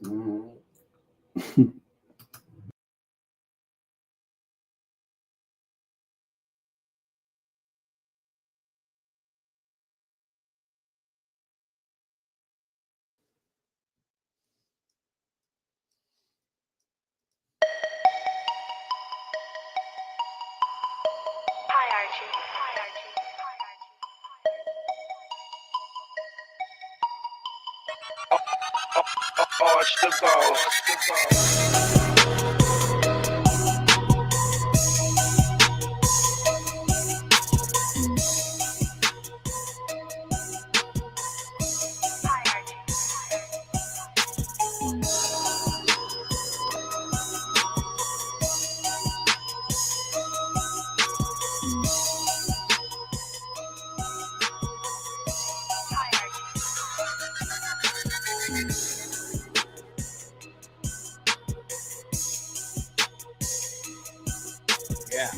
Arch the ball. Yeah.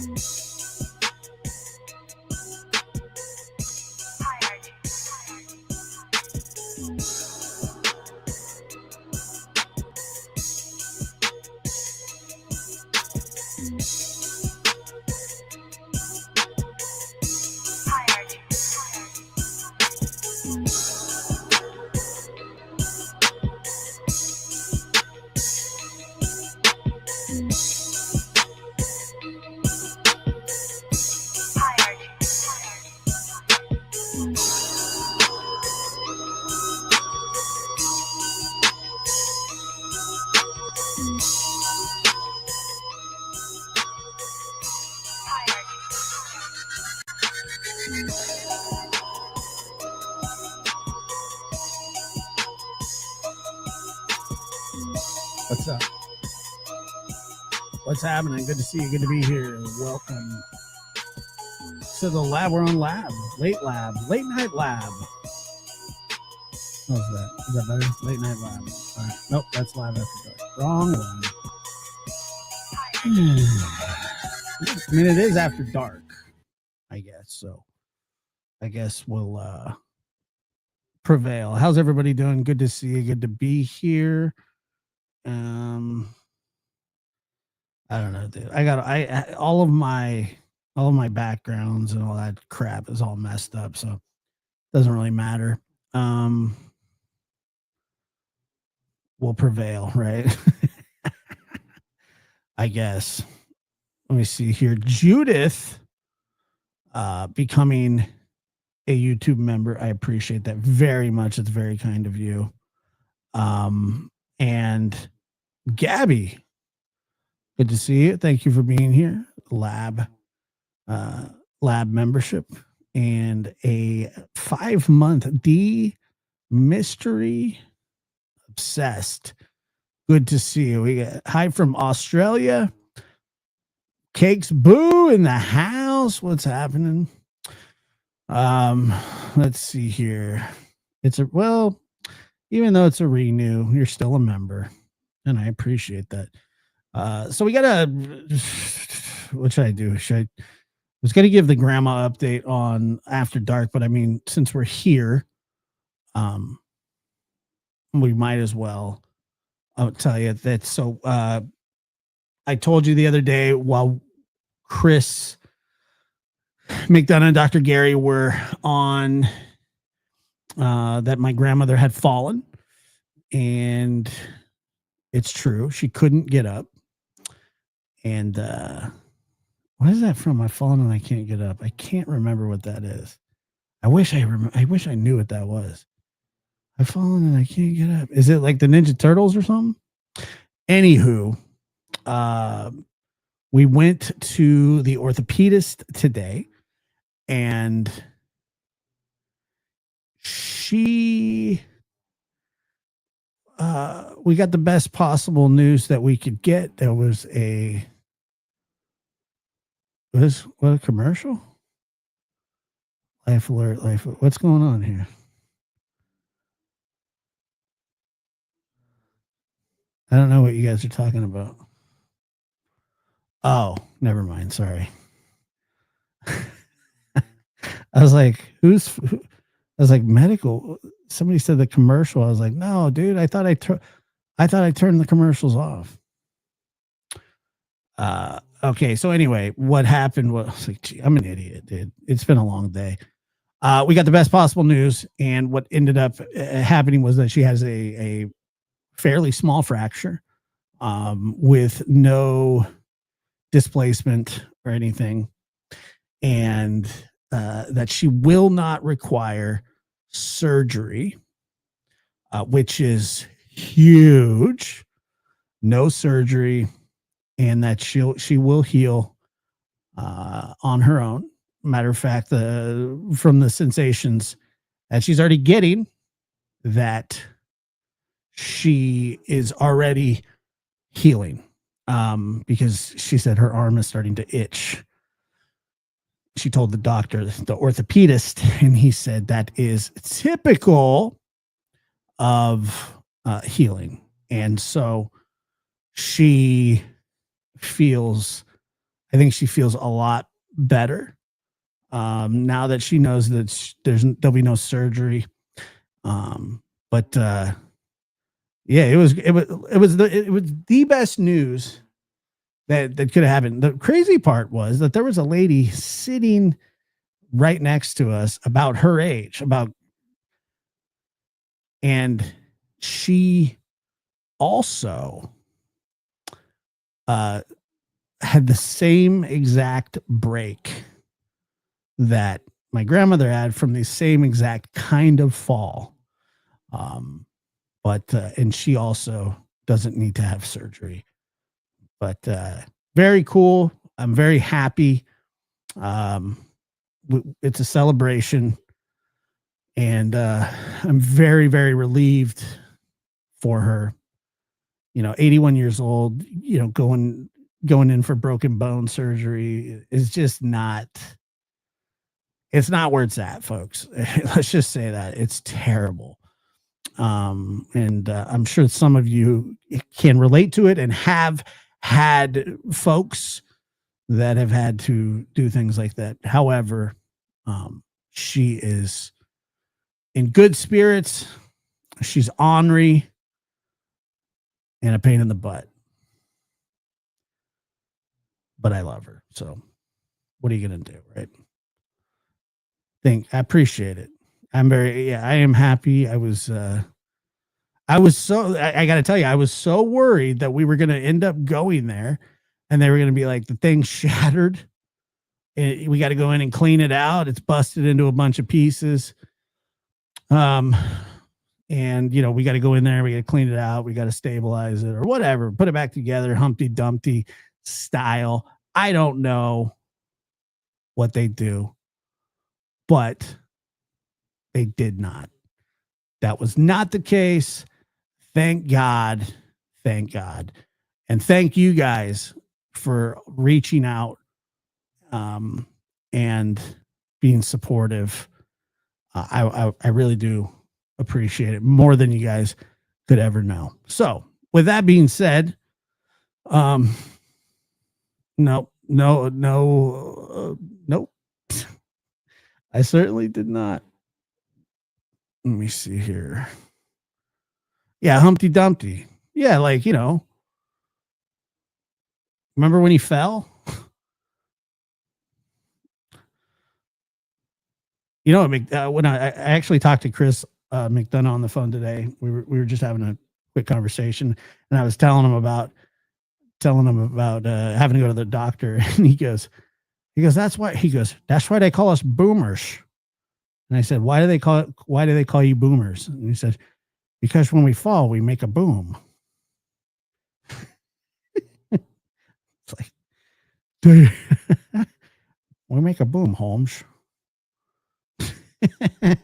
What's up? What's happening? Good to see you. Good to be here. Welcome to the lab. We're on lab. Late night lab. How's that? Is that better? Late night lab. All right. Nope, that's live after dark. Wrong one. I mean, it is after dark, I guess. So I guess we'll prevail. How's everybody doing? Good to see you. Good to be here. I don't know, dude. I all of my backgrounds and all that crap is all messed up, so it doesn't really matter. We'll prevail, right? I guess. Let me see here. Judith becoming a YouTube member. I appreciate that very much. It's very kind of you. And Gabby, good to see you. Thank you for being here. Lab membership and a 5-month D mystery obsessed. Good to see you. We got hi from Australia. Cakes Boo in the house. What's happening? Let's see here. Even though it's a renew, you're still a member, and I appreciate that. So we gotta. What should I do? I was gonna give the grandma update on After Dark, but I mean, since we're here, we might as well. I'll tell you that. So, I told you the other day while Chris McDonough and Dr. Gary were on that my grandmother had fallen, and it's true. She couldn't get up. And what is that from? I've fallen and I can't get up. I can't remember what that is. I wish I knew what that was. I've fallen and I can't get up. Is it like the Ninja Turtles or something? Anywho, we went to the orthopedist today, and we got the best possible news that we could get. There was what a commercial? Life alert, what's going on here? I don't know what you guys are talking about. Oh, never mind. Sorry. I was like, I was like, medical. Somebody said the commercial. I was like, no, dude, I thought I thought I turned the commercials off. Okay. So anyway, what happened was like, gee, I'm an idiot, dude. It's been a long day. We got the best possible news, and what ended up happening was that she has a fairly small fracture with no displacement or anything, and that she will not require surgery, which is huge. No surgery, and that she will heal on her own. Matter of fact, from the sensations that she's already getting, that she is already healing, because she said her arm is starting to itch. She told the doctor, the orthopedist, and he said that is typical of healing. And so she feels, I think she feels a lot better now that she knows that there'll be no surgery. But yeah, it was the best news that could have happened. The crazy part was that there was a lady sitting right next to us about her age, and she also had the same exact break that my grandmother had from the same exact kind of fall. But and she also doesn't need to have surgery. But very cool. I'm very happy. It's a celebration, and I'm very, very relieved for her. 81 years old, going in for broken bone surgery is just not, it's not where it's at, folks. Let's just say that it's terrible. And I'm sure some of you can relate to it and have had folks that have had to do things like that. However, she is in good spirits. She's ornery and a pain in the butt. But I love her. So what are you going to do, right? I appreciate it. I am happy. I got to tell you, I was so worried that we were going to end up going there and they were going to be like, the thing shattered. We got to go in and clean it out. It's busted into a bunch of pieces. And we got to go in there. We got to clean it out. We got to stabilize it or whatever, put it back together, Humpty Dumpty style. I don't know what they do, but they did not. That was not the case. Thank God. Thank God. And thank you guys for reaching out and being supportive. I really do appreciate it more than you guys could ever know. So with that being said, nope. I certainly did not. Let me see here. Yeah, Humpty Dumpty. Yeah, remember when he fell? When I actually talked to Chris McDonough on the phone today, we were just having a quick conversation, and I was telling him about having to go to the doctor, and he goes, that's why they call us boomers. And I said, why do they call you boomers? And he said, because when we fall, we make a boom. It's like, dude, we make a boom, Holmes. It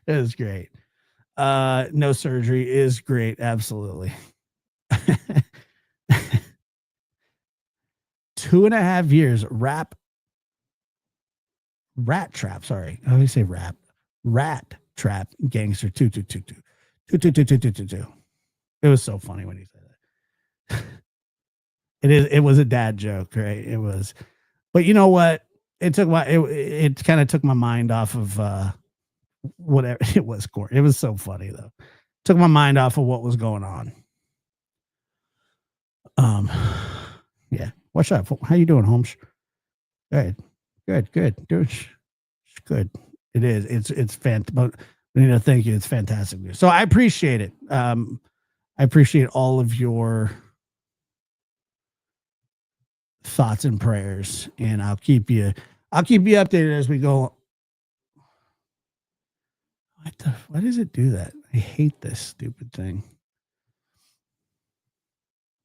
was great. No surgery is great. Absolutely. 2.5 years rat trap. Sorry. How do you say rat trap gangster 22222. It was so funny when he said that. It was a dad joke, right? It was, but you know what? It kind of took my mind off of whatever. It was corny. It was so funny though. took my mind off of what was going on. Yeah. What's up? How you doing, Holmes? Good. Dude, good. It is. It's fantastic. But thank you. It's fantastic news. So I appreciate it. I appreciate all of your thoughts and prayers, and I'll keep you updated as we go. Why does it do that? I hate this stupid thing.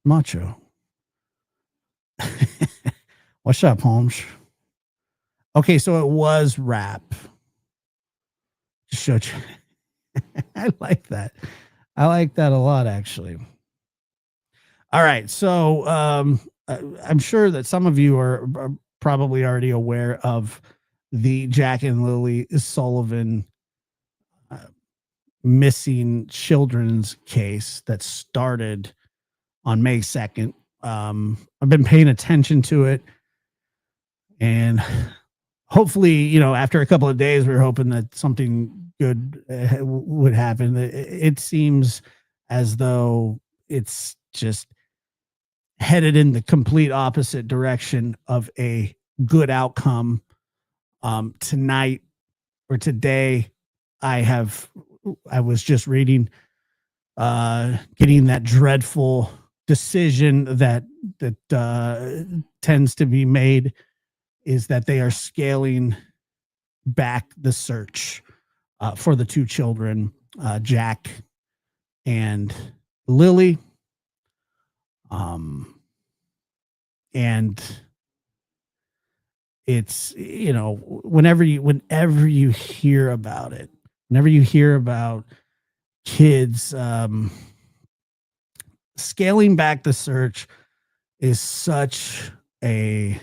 Macho. What's up, Holmes? Okay, so it was rap. Shut you. I like that. I like that a lot, actually. All right, so I'm sure that some of you are probably already aware of the Jack and Lilly Sullivan missing children's case that started on May 2nd. I've been paying attention to it, and hopefully, after a couple of days, we were hoping that something good would happen. It seems as though it's just headed in the complete opposite direction of a good outcome. Tonight or today, I was just reading, getting that dreadful decision that tends to be made is that they are scaling back the search for the two children, Jack and Lilly. And it's, whenever you hear about it, whenever you hear about kids scaling back the search is such a,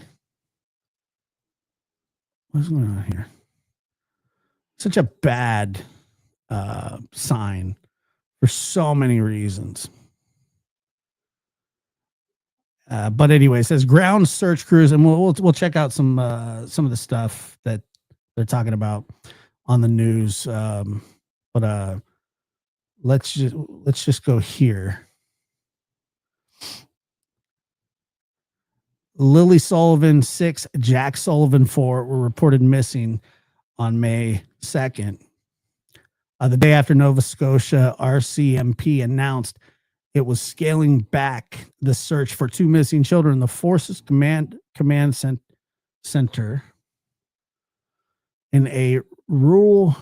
what's going on here? Such a bad sign for so many reasons. But anyway, it says ground search crews, and we'll check out some of the stuff that they're talking about on the news. But let's just go here. Lilly Sullivan 6, Jack Sullivan 4 were reported missing on May 2nd. The day after Nova Scotia RCMP announced it was scaling back the search for two missing children, the Forces Command Center in a rural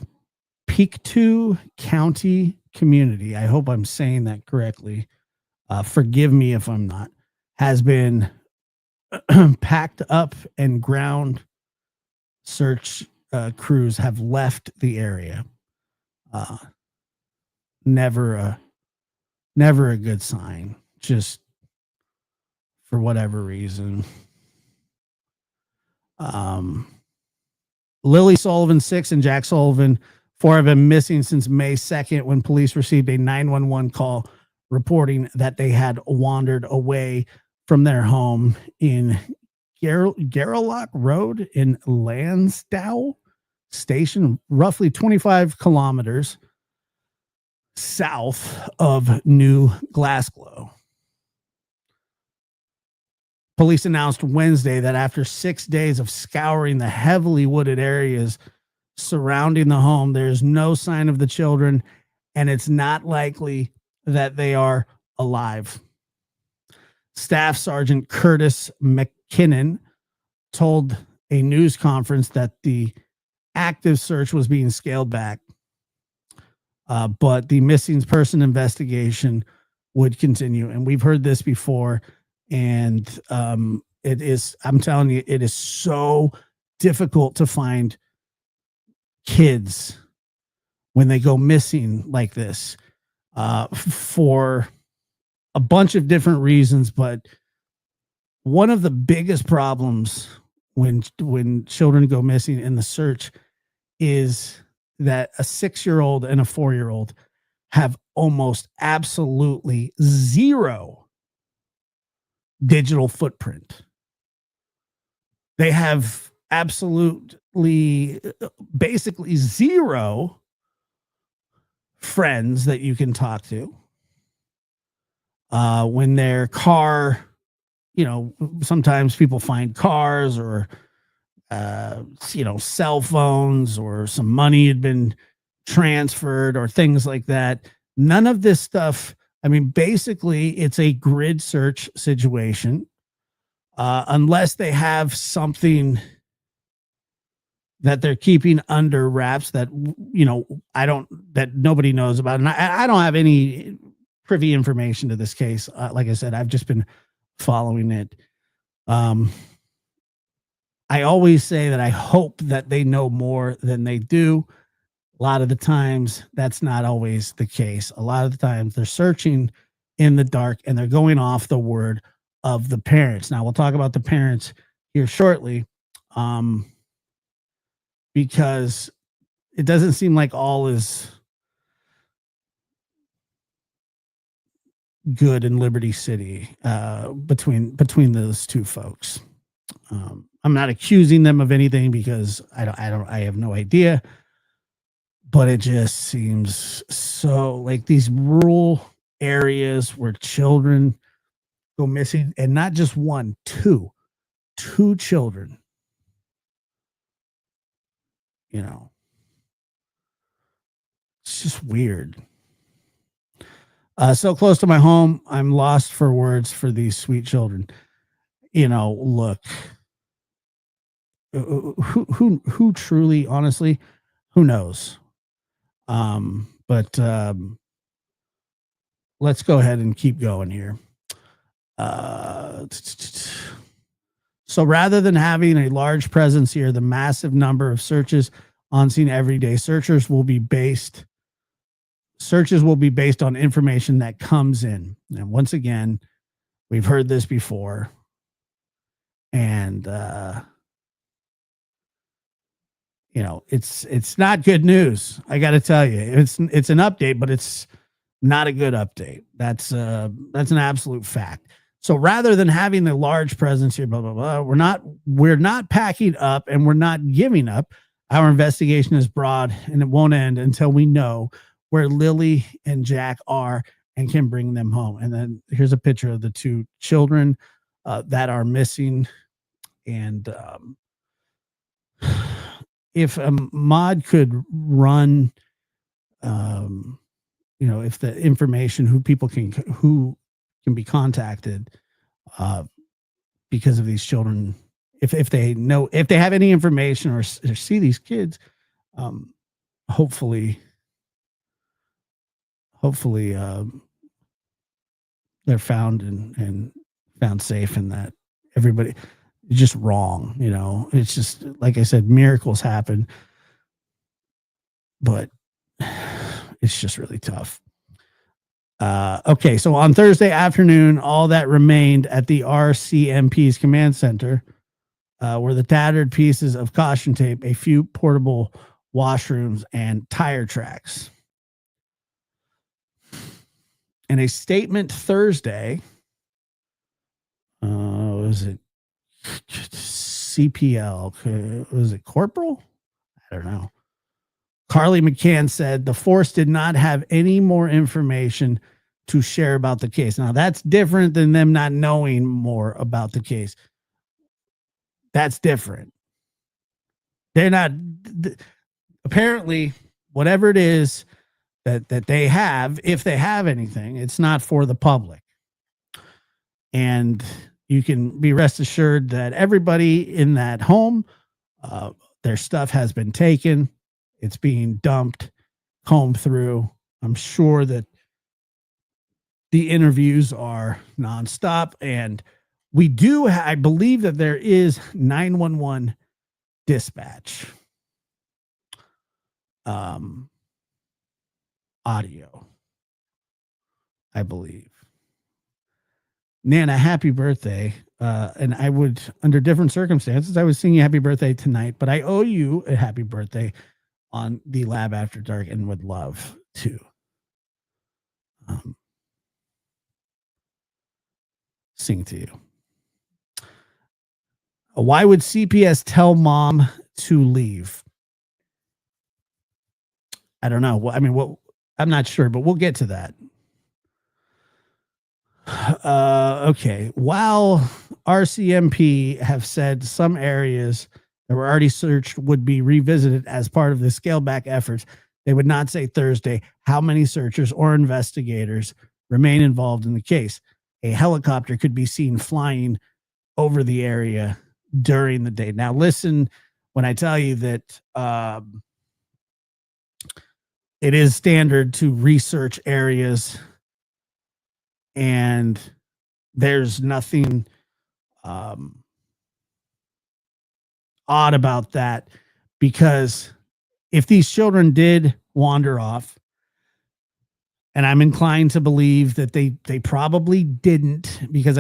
Pictou County community, I hope I'm saying that correctly, forgive me if I'm not, has been packed up, and ground search crews have left the area. Never a good sign, just for whatever reason. Lilly Sullivan 6 and Jack Sullivan 4 have been missing since May 2nd when police received a 911 call reporting that they had wandered away from their home in Garlock Road in Lansdowne Station, roughly 25 kilometers south of New Glasgow. Police announced Wednesday that after 6 days of scouring the heavily wooded areas surrounding the home, there's no sign of the children, and it's not likely that they are alive. Staff Sergeant Curtis McKinnon told a news conference that the active search was being scaled back, but the missing person investigation would continue. And we've heard this before, and it is, I'm telling you, it is so difficult to find kids when they go missing like this, for a bunch of different reasons. But one of the biggest problems when children go missing in the search is that a 6-year-old and a 4-year-old have almost absolutely zero digital footprint. They have basically zero friends that you can talk to. When their car, sometimes people find cars or cell phones or some money had been transferred or things like that. None of this stuff. I mean, basically, it's a grid search situation, unless they have something that they're keeping under wraps that that nobody knows about, and I don't have any privy information to this case. Like I said, I've just been following it. I always say that I hope that they know more than they do. A lot of the times, that's not always the case. A lot of the times, they're searching in the dark and they're going off the word of the parents. Now, we'll talk about the parents here shortly, because it doesn't seem like all is good in Liberty City between those two folks. I'm not accusing them of anything because I have no idea, but it just seems so like these rural areas where children go missing, and not just one, two children, it's just weird. So close to my home, I'm lost for words for these sweet children. Look, who truly, honestly, who knows? But let's go ahead and keep going here. So rather than having a large presence here, the massive number of searches on scene every day, searches will be based on information that comes in. And once again, we've heard this before. And it's not good news. I got to tell you, it's an update, but it's not a good update. That's an absolute fact. So rather than having the large presence here, blah blah blah, we're not packing up and we're not giving up. Our investigation is broad and it won't end until we know where Lilly and Jack are and can bring them home. And then here's a picture of the two children that are missing. And if a mod could run, if the information who can be contacted because of these children, if they have any information or see these kids, hopefully they're found and found safe, and that everybody is just wrong. It's just, like I said, miracles happen, but it's just really tough. Okay, so on Thursday afternoon, all that remained at the RCMP's command center were the tattered pieces of caution tape, a few portable washrooms, and tire tracks. In a statement Thursday, was it CPL? Was it Corporal? I don't know. Carly McCann said the force did not have any more information to share about the case. Now, that's different than them not knowing more about the case. That's different. They're not, apparently, whatever it is that they have, if they have anything, it's not for the public. And you can be rest assured that everybody in that home, their stuff has been taken. It's being dumped, combed through. I'm sure that the interviews are nonstop. And I believe that there is 911 dispatch audio, I believe. Nana, happy birthday. And I would, under different circumstances, I would sing you happy birthday tonight, but I owe you a happy birthday on the Lab After Dark and would love to sing to you. Why would CPS tell mom to leave? I don't know. I mean, what I'm not sure, but we'll get to that. Okay. While RCMP have said some areas that were already searched would be revisited as part of the scale back efforts, they would not say Thursday how many searchers or investigators remain involved in the case. A helicopter could be seen flying over the area during the day. Now, listen when I tell you that it is standard to research areas, and there's nothing odd about that, because if these children did wander off, and I'm inclined to believe that they probably didn't, because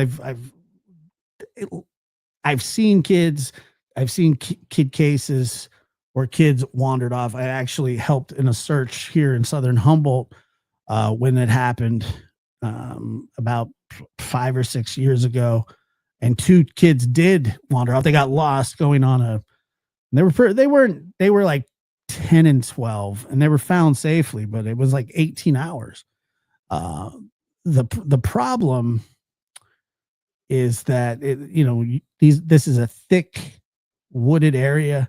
I've seen kids, I've seen kid cases where kids wandered off. I actually helped in a search here in Southern Humboldt when it happened about 5 or 6 years ago, and 2 kids did wander off. They got lost going on they were like 10 and 12, and they were found safely, but it was like 18 hours. The problem is that this is a thick wooded area,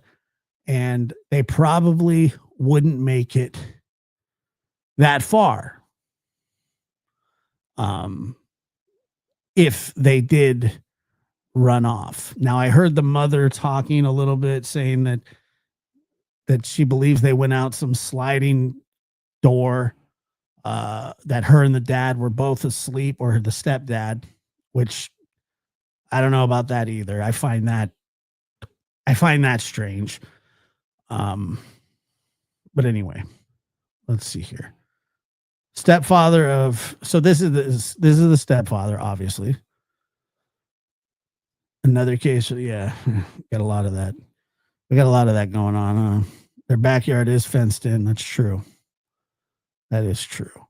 and they probably wouldn't make it that far if they did run off. Now, I heard the mother talking a little bit, saying that she believes they went out some sliding door, that her and the dad were both asleep, or the stepdad, which I don't know about that either. I find that strange. But anyway, let's see here. Stepfather of, so this is the stepfather, obviously. Another case, yeah, got a lot of that. We got a lot of that going on. Their backyard is fenced in. That's true. That is true.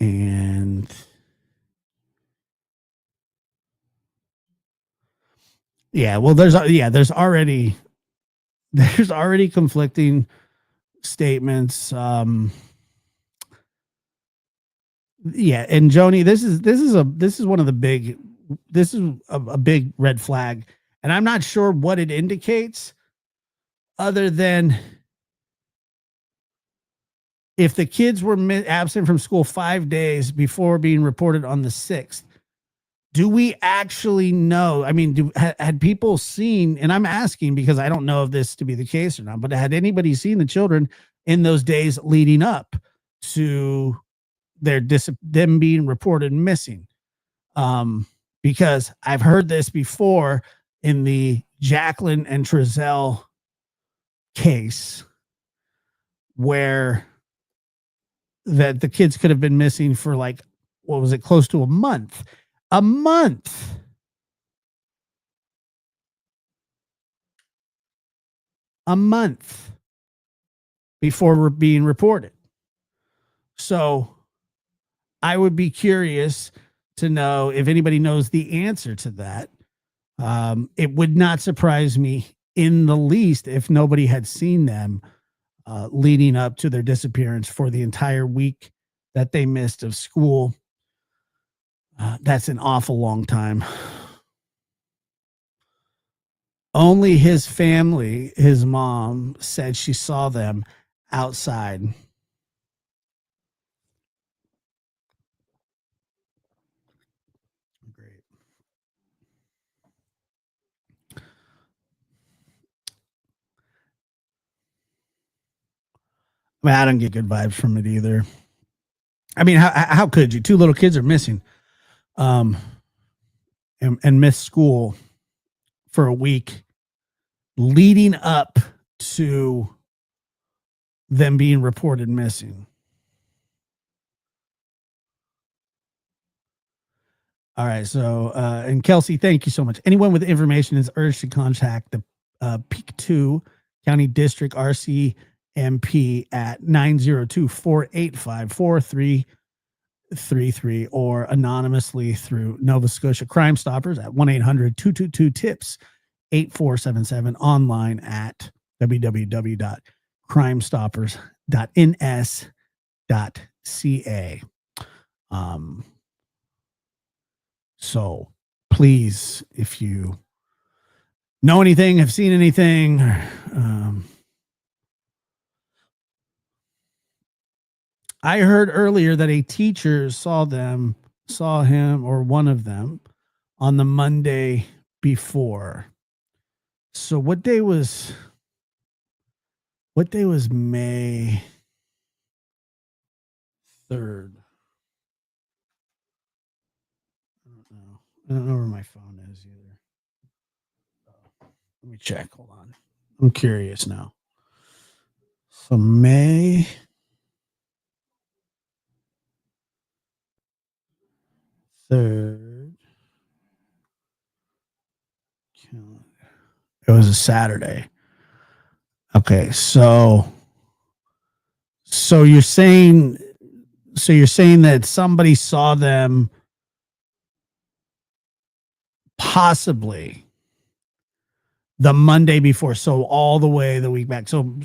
And yeah, well, there's already conflicting statements. Yeah, and Joni, this is one of the big, this is a big red flag, and I'm not sure what it indicates, other than if the kids were absent from school 5 days before being reported on the 6th. Do we actually know? I mean, had people seen, and I'm asking because I don't know if this to be the case or not, but had anybody seen the children in those days leading up to them being reported missing? Because I've heard this before in the Jacqueline and Trezell case, where that the kids could have been missing for like, what was it, close to a month before being reported. So I would be curious to know if anybody knows the answer to that. It would not surprise me in the least if nobody had seen them leading up to their disappearance for the entire week that they missed of school. That's an awful long time. Only his family, his mom, said she saw them outside. Great. I mean, I don't get good vibes from it either. I mean, how could you? 2 little kids are missing, and miss school for a week leading up to them being reported missing. All right. So, and Kelsey, thank you so much. Anyone with information is urged to contact the Peak 2 County District RCMP at 902-485-4333 or anonymously through Nova Scotia Crime Stoppers at 1-800-222-TIPS 8477, online at www.crimestoppers.ns.ca. So please, if you know anything, have seen anything, I heard earlier that a teacher saw him or one of them on the Monday before. So what day was May 3rd? I don't know where my phone is either. Let me check. Hold on. I'm curious now. So May 3rd. It was a Saturday. Okay, so you're saying that somebody saw them possibly the Monday before, so all the way the week back. So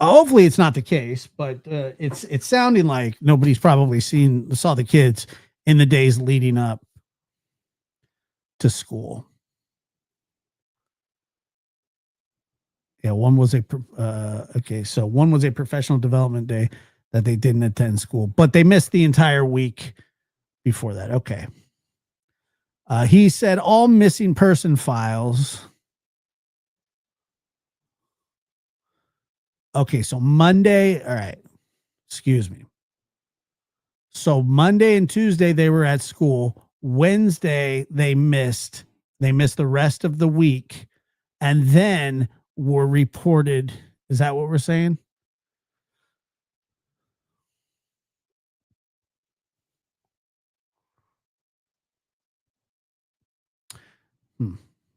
hopefully it's not the case, but it's sounding like nobody's probably saw the kids in the days leading up to school. Yeah, one was a professional development day that they didn't attend school, but they missed the entire week before that. Okay. He said all missing person files. Okay, so Monday, all right. Excuse me. So Monday and Tuesday they were at school. Wednesday they missed the rest of the week and then were reported. Is that what we're saying?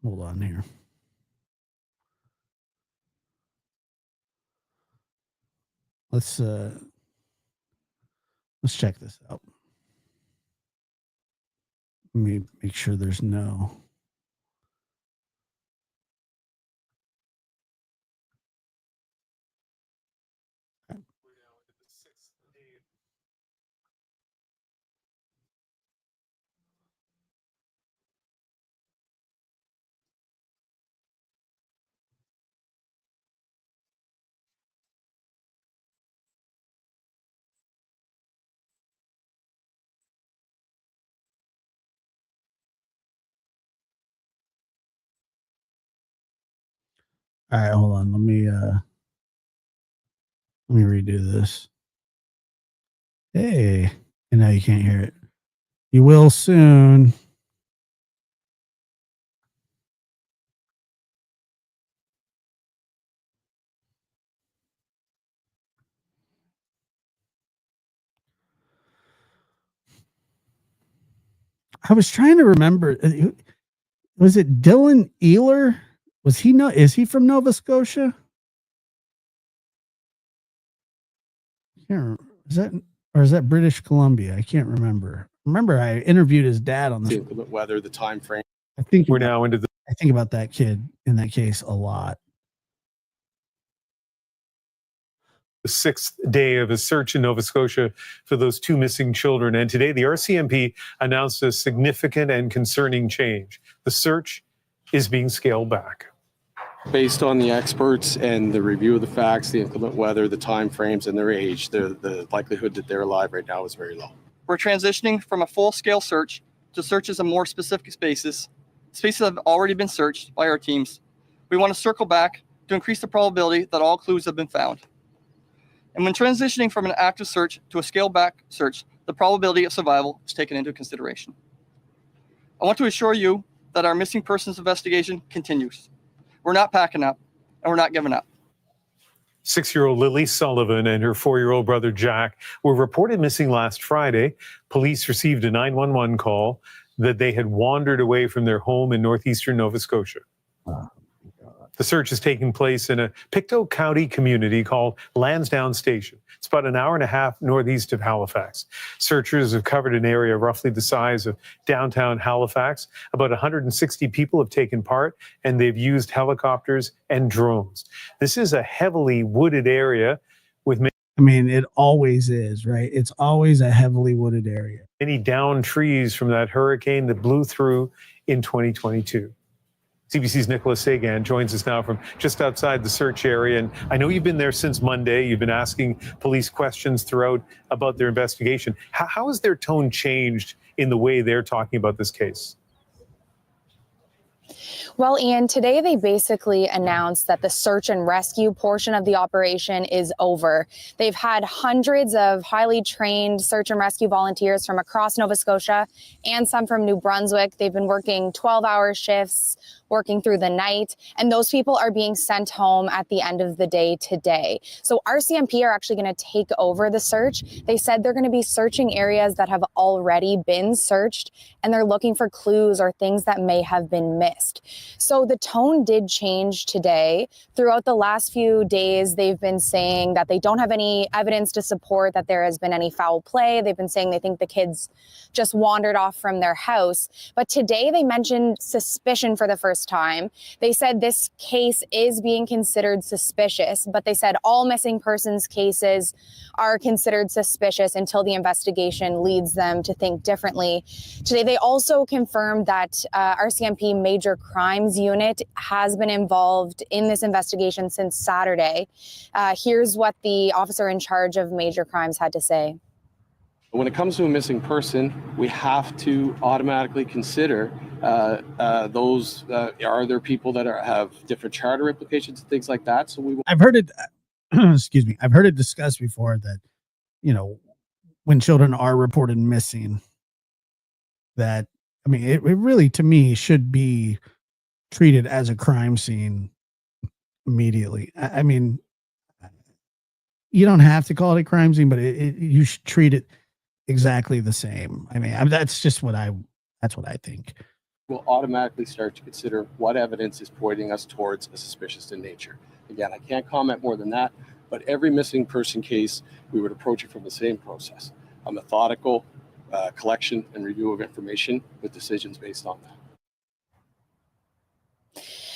Hold on here. Let's check this out. Let me make sure there's no. All right, hold on. Let me redo this. Hey, and now you can't hear it. You will soon. I was trying to remember. Was it Dylan Ealer? Is he from Nova Scotia? Is that British Columbia? I can't remember. Remember, I interviewed his dad on the weather, the time frame. I think we're now into I think about that kid in that case a lot. the 6th day of a search in Nova Scotia for those 2 missing children. And today, the RCMP announced a significant and concerning change. The search is being scaled back. Based on the experts and the review of the facts, the inclement weather, the time frames, and their age, the likelihood that they're alive right now is very low. We're transitioning from a full-scale search to searches of more specific spaces that have already been searched by our teams. We want to circle back to increase the probability that all clues have been found. And when transitioning from an active search to a scaled-back search, the probability of survival is taken into consideration. I want to assure you that our missing persons investigation continues. We're not packing up, and we're not giving up. 6-year-old Lilly Sullivan and her 4-year-old brother Jack were reported missing last Friday. Police received a 911 call that they had wandered away from their home in northeastern Nova Scotia. Oh, God. The search is taking place in a Pictou County community called Lansdowne Station. It's about an hour and a half northeast of Halifax. Searchers have covered an area roughly the size of downtown Halifax. About 160 people have taken part, and they've used helicopters and drones. This is a heavily wooded area with I mean, it always is, right? It's always a heavily wooded area. many downed trees from that hurricane that blew through in 2022. CBC's Nicholas Sagan joins us now from just outside the search area. And I know you've been there since Monday. You've been asking police questions throughout about their investigation. How has their tone changed in the way they're talking about this case? Well, Ian, today they basically announced that the search and rescue portion of the operation is over. They've had hundreds of highly trained search and rescue volunteers from across Nova Scotia and some from New Brunswick. They've been working 12-hour shifts, working through the night, and those people are being sent home at the end of the day today. So RCMP are actually going to take over the search. They said they're going to be searching areas that have already been searched, and they're looking for clues or things that may have been missed. So the tone did change today. Throughout the last few days, they've been saying that they don't have any evidence to support that there has been any foul play. They've been saying they think the kids just wandered off from their house. But today they mentioned suspicion for the first time. They said this case is being considered suspicious, but they said all missing persons cases are considered suspicious until the investigation leads them to think differently. Today, they also confirmed that RCMP Major Crimes Unit has been involved in this investigation since Saturday. Here's what the officer in charge of major crimes had to say. When it comes to a missing person, we have to automatically consider those. Are there people that have different charter implications and things like that? So I've heard it, excuse me, I've heard it discussed before that, you know, when children are reported missing, that, I mean, it really, to me, should be treated as a crime scene immediately. I mean, you don't have to call it a crime scene, but you should treat it exactly the same. I mean, that's just what I think. We'll automatically start to consider what evidence is pointing us towards a suspicious in nature. Again, I can't comment more than that, but every missing person case, we would approach it from the same process, a methodical collection and review of information with decisions based on that.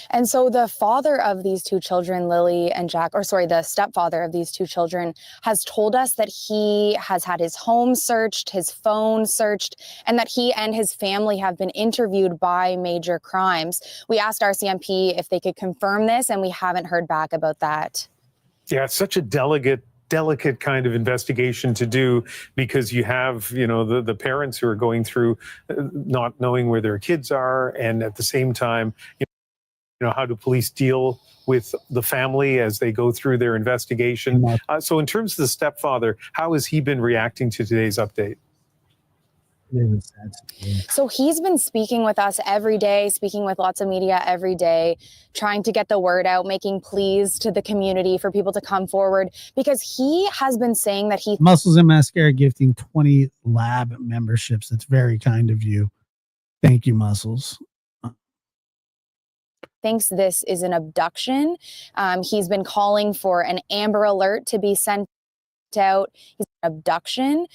And so the father of these two children, Lilly and Jack, the stepfather of these two children, has told us that he has had his home searched, his phone searched, and that he and his family have been interviewed by Major Crimes. We asked RCMP if they could confirm this, and we haven't heard back about that. Yeah, it's such a delicate kind of investigation to do, because you have, you know, the parents who are going through not knowing where their kids are, and at the same time, you know, how do police deal with the family as they go through their investigation? So in terms of the stepfather, how has he been reacting to today's update? So he's been speaking with us every day, speaking with lots of media every day, trying to get the word out, making pleas to the community for people to come forward, because he has been saying that he... Muscles and Mascara gifting 20 lab memberships. That's very kind of you. Thank you, Muscles. Thinks this is an abduction. He's been calling for an Amber Alert to be sent out. He's an abduction.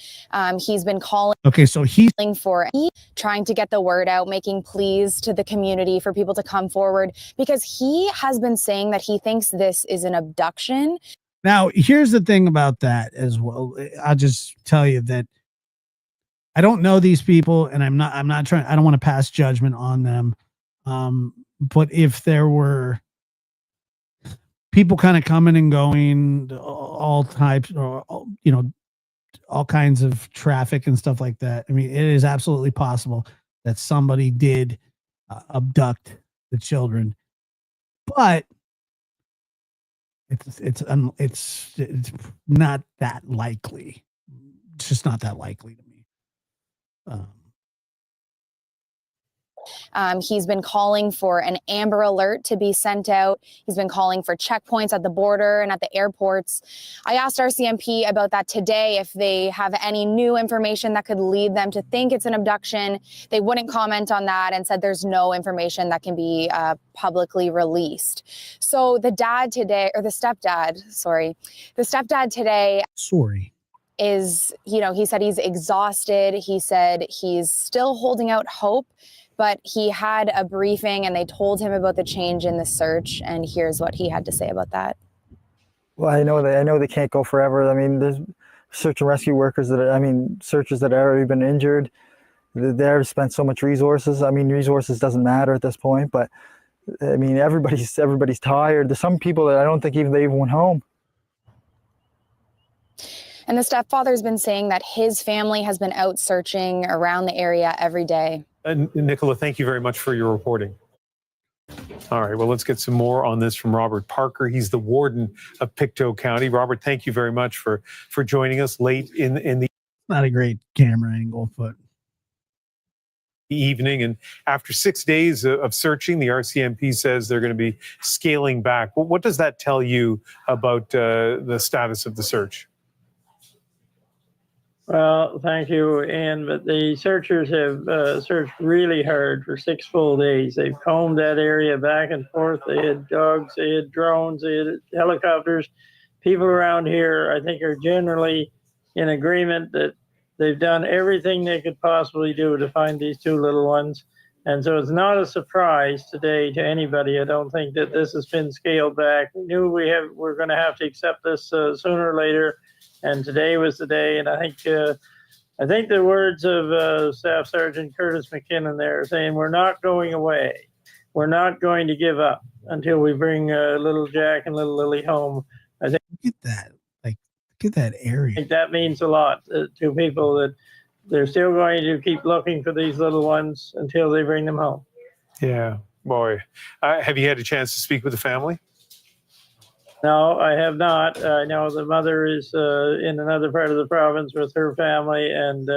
He's been calling. Okay, so he's for trying to get the word out, making pleas to the community for people to come forward, because he has been saying that he thinks this is an abduction. Now, here's the thing about that as well. I'll just tell you that I don't know these people, and I'm not trying. I don't want to pass judgment on them. But if there were people kind of coming and going, all types, or, you know, all kinds of traffic and stuff like that, I mean, it is absolutely possible that somebody did abduct the children, but it's not that likely. It's just not that likely to me. He's been calling for an Amber Alert to be sent out. He's been calling for checkpoints at the border and at the airports. I asked RCMP about that today, if they have any new information that could lead them to think it's an abduction. They wouldn't comment on that and said there's no information that can be publicly released. So the dad today, or the stepdad today is, he said he's exhausted. He said he's still holding out hope, but he had a briefing and they told him about the change in the search. And here's what he had to say about that. Well, I know they can't go forever. I mean, there's search and rescue workers searchers that have already been injured. They've spent so much resources. I mean, resources doesn't matter at this point, but I mean, everybody's tired. There's some people that I don't think they even went home. And the stepfather's been saying that his family has been out searching around the area every day. Nicola, thank you very much for your reporting. All right, well, let's get some more on this from Robert Parker. He's the warden of Pictou County. Robert, thank you very much for joining us late in the Not a great camera angle, but evening. And after 6 days of searching, the RCMP says they're going to be scaling back. What does that tell you about the status of the search? Well, thank you, Ian. But the searchers have searched really hard for 6 full days. They've combed that area back and forth. They had dogs, they had drones, they had helicopters. People around here, I think, are generally in agreement that they've done everything they could possibly do to find these 2 little ones. And so it's not a surprise today to anybody. I don't think that this has been scaled back. We knew we're going to have to accept this sooner or later. And today was the day, and I think the words of Staff Sergeant Curtis McKinnon there saying, we're not going away. We're not going to give up until we bring little Jack and little Lily home. I think look at that. Like, look at that area. I think that means a lot to people, that they're still going to keep looking for these little ones until they bring them home. Yeah, boy. Have you had a chance to speak with the family? No, I have not. I know the mother is in another part of the province with her family, and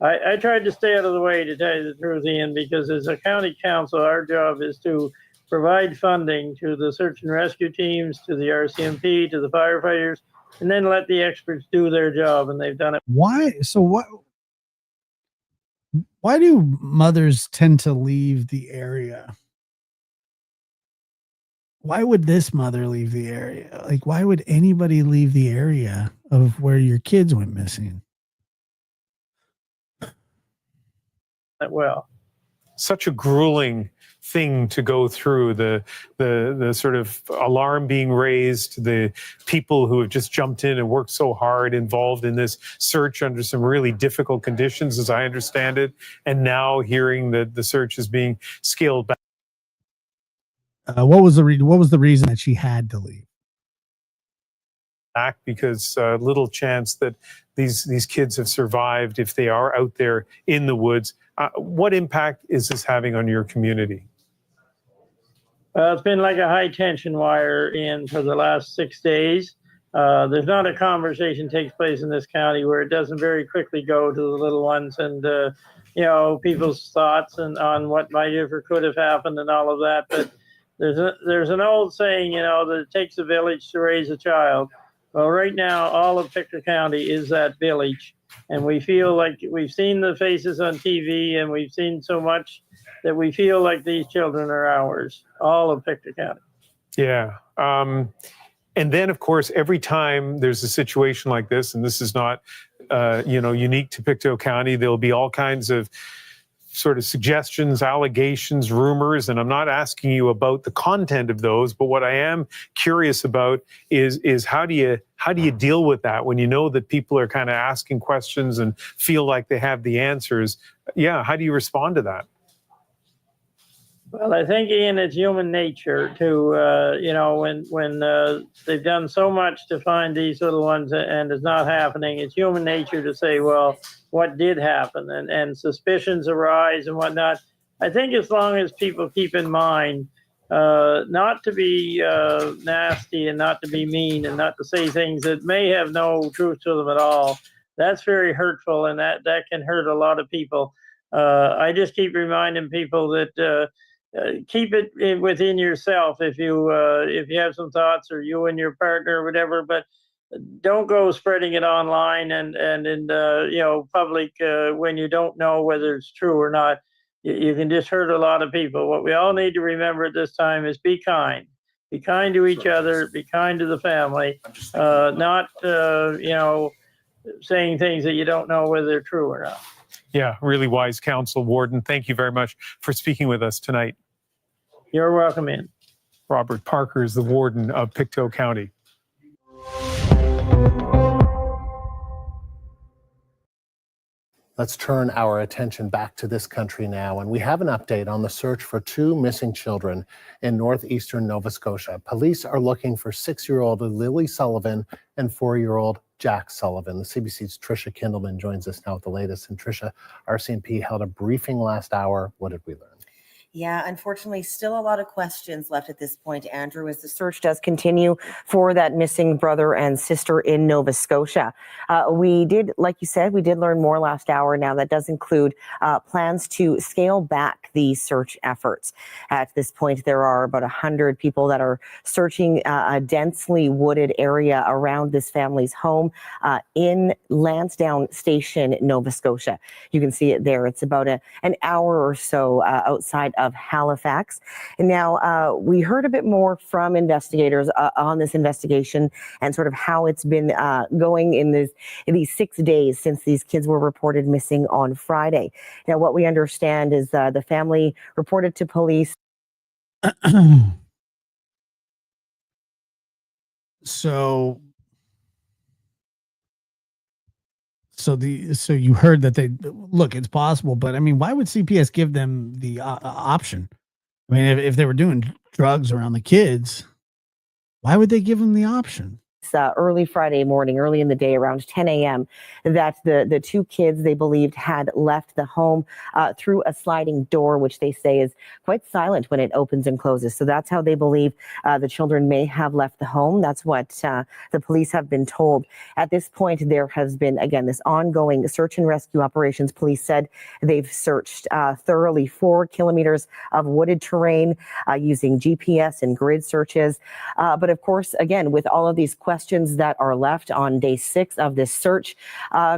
I tried to stay out of the way, to tell you the truth, Ian, because as a county council, our job is to provide funding to the search and rescue teams, to the RCMP, to the firefighters, and then let the experts do their job, and they've done it. Why do mothers tend to leave the area? Why would this mother leave the area? Like, why would anybody leave the area of where your kids went missing? Well, such a grueling thing to go through, the sort of alarm being raised, the people who have just jumped in and worked so hard, involved in this search under some really difficult conditions, as I understand it, and now hearing that the search is being scaled back. What was the reason that she had to leave? Back because little chance that these kids have survived if they are out there in the woods. What impact is this having on your community? It's been like a high tension wire in for the last 6 days. There's not a conversation takes place in this county where it doesn't very quickly go to the little ones and people's thoughts and on what might have or could have happened and all of that. But there's an old saying, that it takes a village to raise a child. Well, right now, all of Pictou County is that village. And we feel like we've seen the faces on TV and we've seen so much that we feel like these children are ours, all of Pictou County. Yeah. And then, of course, every time there's a situation like this, and this is not, unique to Pictou County, there'll be all kinds of sort of suggestions, allegations, rumors, and I'm not asking you about the content of those, but what I am curious about is how do you deal with that when you know that people are kind of asking questions and feel like they have the answers? Yeah, how do you respond to that? Well, I think, Ian, it's human nature to, when they've done so much to find these little ones and it's not happening, it's human nature to say, well, what did happen? And suspicions arise and whatnot. I think as long as people keep in mind not to be nasty and not to be mean and not to say things that may have no truth to them at all, that's very hurtful and that can hurt a lot of people. I just keep reminding people that keep it within yourself if you have some thoughts, or you and your partner or whatever, but don't go spreading it online and in public when you don't know whether it's true or not. You can just hurt a lot of people. What we all need to remember at this time is be kind. Be kind to each other. Be kind to the family. Not saying things that you don't know whether they're true or not. Yeah, really wise counsel, Warden. Thank you very much for speaking with us tonight. You're welcome in. Robert Parker is the Warden of Pictou County. Let's turn our attention back to this country now, and we have an update on the search for two missing children in northeastern Nova Scotia. Police are looking for 6-year-old Lilly Sullivan and 4-year-old Jack Sullivan. The CBC's Tricia Kindleman joins us now with the latest. And Tricia, RCMP held a briefing last hour. What did we learn? Yeah, unfortunately, still a lot of questions left at this point, Andrew, as the search does continue for that missing brother and sister in Nova Scotia. We did, like you said, we did learn more last hour. Now that does include plans to scale back the search efforts. At this point, there are about 100 people that are searching a densely wooded area around this family's home in Lansdowne Station, Nova Scotia. You can see it there. It's about an hour or so outside of Halifax. And now we heard a bit more from investigators on this investigation and sort of how it's been going in these 6 days since these kids were reported missing on Friday. Now, what we understand is the family reported to police. So you heard that they look, it's possible, but I mean, why would CPS give them the option? I mean, if they were doing drugs around the kids, why would they give them the option? Early Friday morning, early in the day, around 10 a.m., that the two kids they believed had left the home through a sliding door, which they say is quite silent when it opens and closes. So that's how they believe the children may have left the home. That's what the police have been told. At this point, there has been, again, this ongoing search and rescue operations. Police said they've searched thoroughly 4 kilometers of wooded terrain using GPS and grid searches. But of course, again, with all of these questions that are left on day 6 of this search,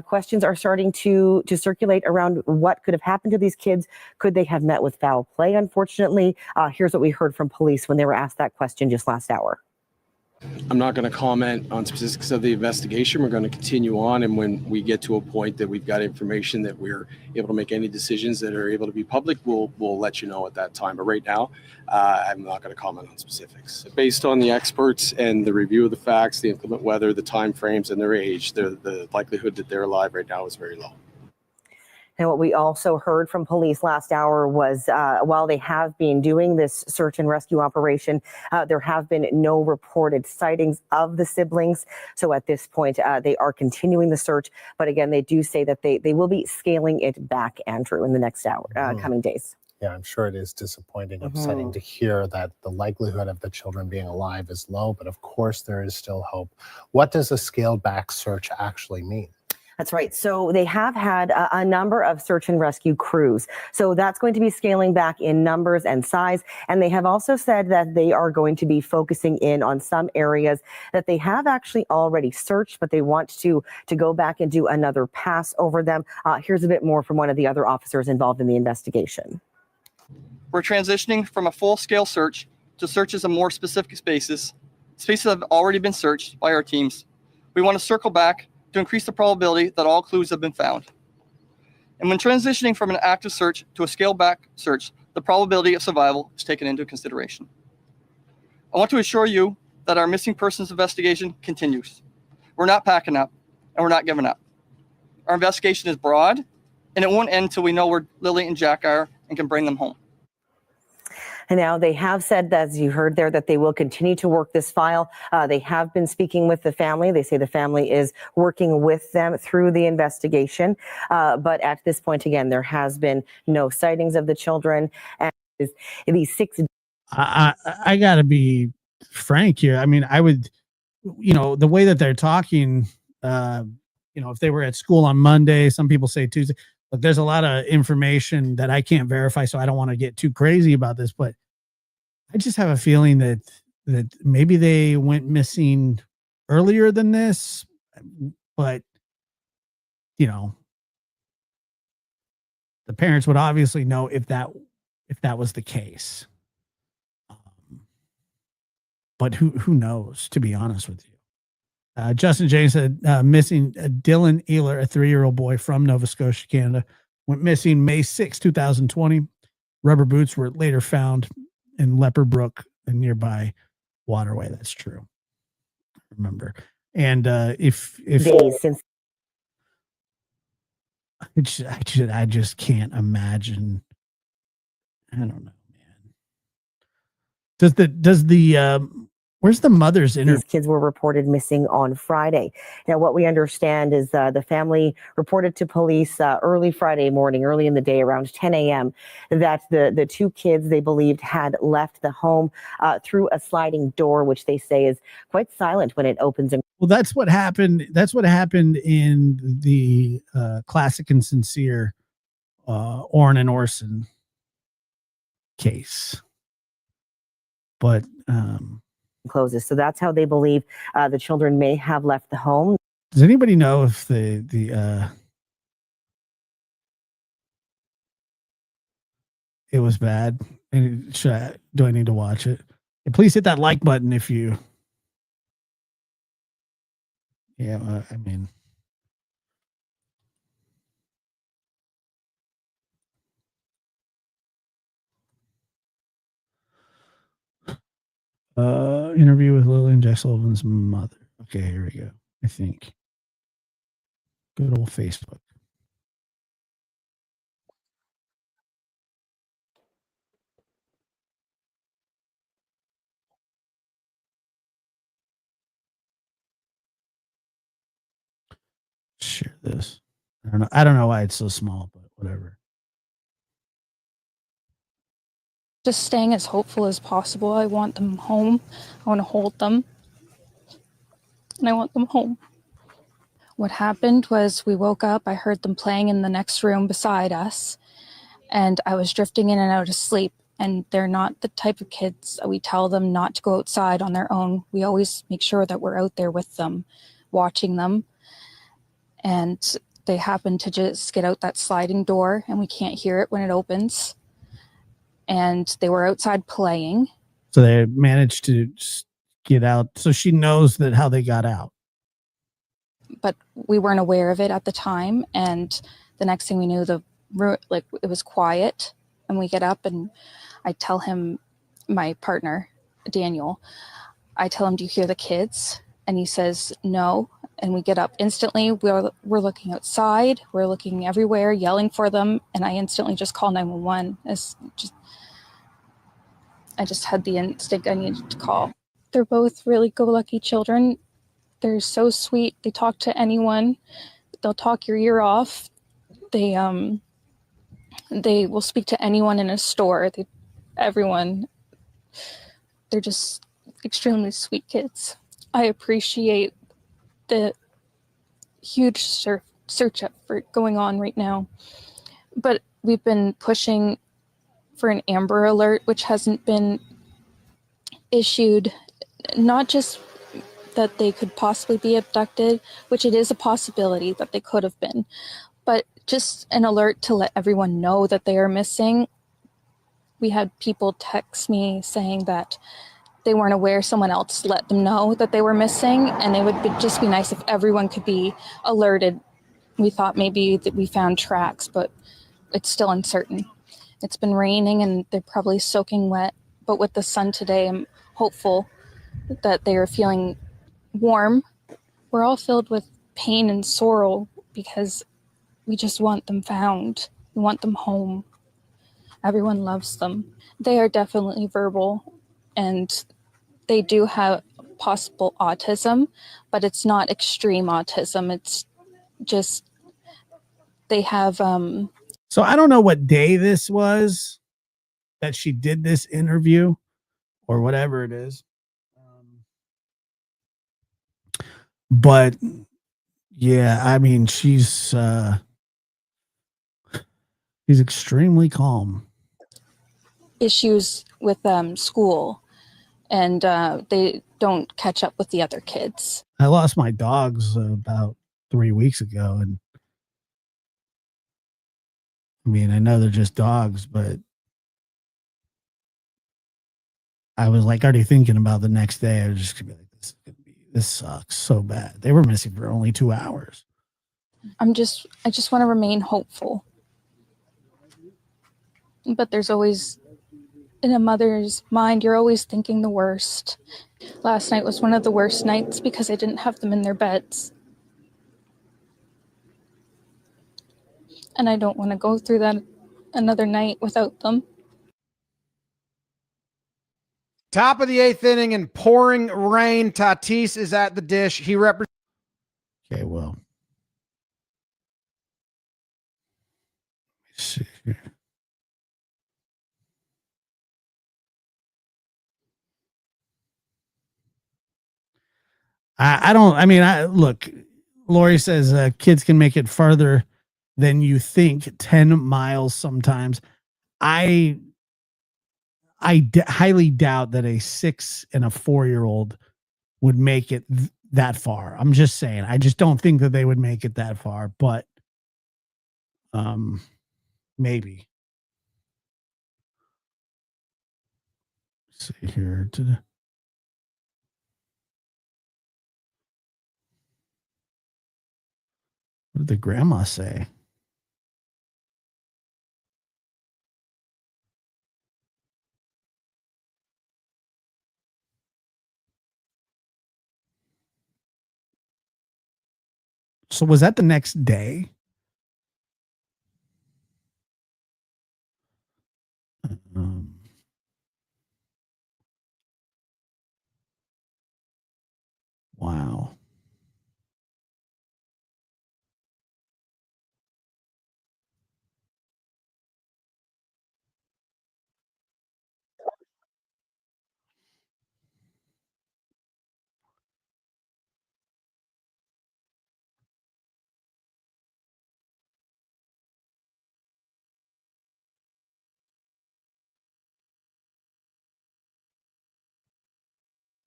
questions are starting to circulate around what could have happened to these kids. Could they have met with foul play? Unfortunately, here's what we heard from police when they were asked that question just last hour. I'm not going to comment on specifics of the investigation. We're going to continue on, and when we get to a point that we've got information that we're able to make any decisions that are able to be public, we'll let you know at that time. But right now, I'm not going to comment on specifics. Based on the experts and the review of the facts, the inclement weather, the time frames, and their age, the likelihood that they're alive right now is very low. And what we also heard from police last hour was while they have been doing this search and rescue operation, there have been no reported sightings of the siblings. So at this point, they are continuing the search. But again, they do say that they will be scaling it back, Andrew, in the next coming days. Yeah, I'm sure it is disappointing, upsetting to hear that the likelihood of the children being alive is low, but of course there is still hope. What does a scaled back search actually mean? That's right. So they have had a number of search and rescue crews. So that's going to be scaling back in numbers and size. And they have also said that they are going to be focusing in on some areas that they have actually already searched, but they want to go back and do another pass over them. Here's a bit more from one of the other officers involved in the investigation. We're transitioning from a full-scale search to searches in more specific spaces that have already been searched by our teams. We want to circle back to increase the probability that all clues have been found. And when transitioning from an active search to a scaled-back search, the probability of survival is taken into consideration. I want to assure you that our missing persons investigation continues. We're not packing up, and we're not giving up. Our investigation is broad, and it won't end until we know where Lilly and Jack are and can bring them home. And now they have said, as you heard there, that they will continue to work this file. They have been speaking with the family. They say the family is working with them through the investigation. But at this point, again, there has been no sightings of the children. And these 6... I got to be frank here. I mean, I would, the way that they're talking, if they were at school on Monday, some people say Tuesday, Look, there's a lot of information that I can't verify, so I don't want to get too crazy about this, but I just have a feeling that maybe they went missing earlier than this, but you know, the parents would obviously know if that was the case. But who knows, to be honest with you. Justin James said missing Dylan Ehler, a 3-year-old boy from Nova Scotia, Canada, went missing May 6, 2020. Rubber boots were later found in Leopard Brook, a nearby waterway. That's true. Remember. And if Days since I just can't imagine. I don't know, man. Does the where's the mother's interview? these kids were reported missing on Friday. Now, what we understand is the family reported to police early Friday morning, early in the day, around 10 a.m., that the two kids they believed had left the home through a sliding door, which they say is quite silent when it opens. Well, that's what happened. That's what happened in the Classic and Sincere Orrin and Orson case. But closes. So that's how they believe the children may have left the home. does anybody know if the it was bad? And do I need to watch it? And please hit that like button if you. Yeah, I mean. Interview with Lilly and Jack Sullivan's mother. Okay, here we go. I think. Good old Facebook. Share this. I don't know why it's so small, but whatever. Just staying as hopeful as possible. I want them home. I want to hold them. And I want them home. What happened was we woke up. I heard them playing in the next room beside us. And I was drifting in and out of sleep. And they're not the type of kids that we tell them not to go outside on their own. We always make sure that we're out there with them, watching them. And they happen to just get out that sliding door and we can't hear it when it opens. And they were outside playing. So they managed to get out. So she knows that how they got out. But we weren't aware of it at the time. And the next thing we knew, it was quiet. And we get up and I tell him, my partner, Daniel, I tell him, do you hear the kids? And he says, no. And we get up instantly. We're looking outside. We're looking everywhere, yelling for them. And I instantly just call 911. I just had the instinct I needed to call. They're both really go-lucky children. They're so sweet. They talk to anyone. They'll talk your ear off. They will speak to anyone in a store. Everyone. They're just extremely sweet kids. I appreciate the huge search effort going on right now. But we've been pushing for an Amber Alert, which hasn't been issued, not just that they could possibly be abducted, which it is a possibility that they could have been, but just an alert to let everyone know that they are missing. We had people text me saying that they weren't aware someone else let them know that they were missing, and it would just be nice if everyone could be alerted. We thought maybe that we found tracks, but it's still uncertain. It's been raining and they're probably soaking wet, but with the sun today, I'm hopeful that they are feeling warm. We're all filled with pain and sorrow because we just want them found. We want them home. Everyone loves them. They are definitely verbal and they do have possible autism, but it's not extreme autism. It's just, they have... So I don't know what day this was that she did this interview or whatever it is. But yeah, I mean, she's He's extremely calm. Issues with school, and they don't catch up with the other kids. I lost my dogs about 3 weeks ago, and I mean, I know they're just dogs, but I was like already thinking about the next day. I was just gonna be like, this sucks so bad. They were missing for only 2 hours. I just want to remain hopeful. But there's always, in a mother's mind, you're always thinking the worst. Last night was one of the worst nights because I didn't have them in their beds. And I don't want to go through that another night without them. Top of the 8th inning and pouring rain. Tatis is at the dish. He represents. Okay, well. Let's see here. Look, Lori says kids can make it farther than you think, 10 miles sometimes. I highly doubt that a 6 and a 4-year-old would make it that far. I'm just saying. I just don't think that they would make it that far, but maybe. Let's see here. What did the grandma say? So was that the next day? Wow.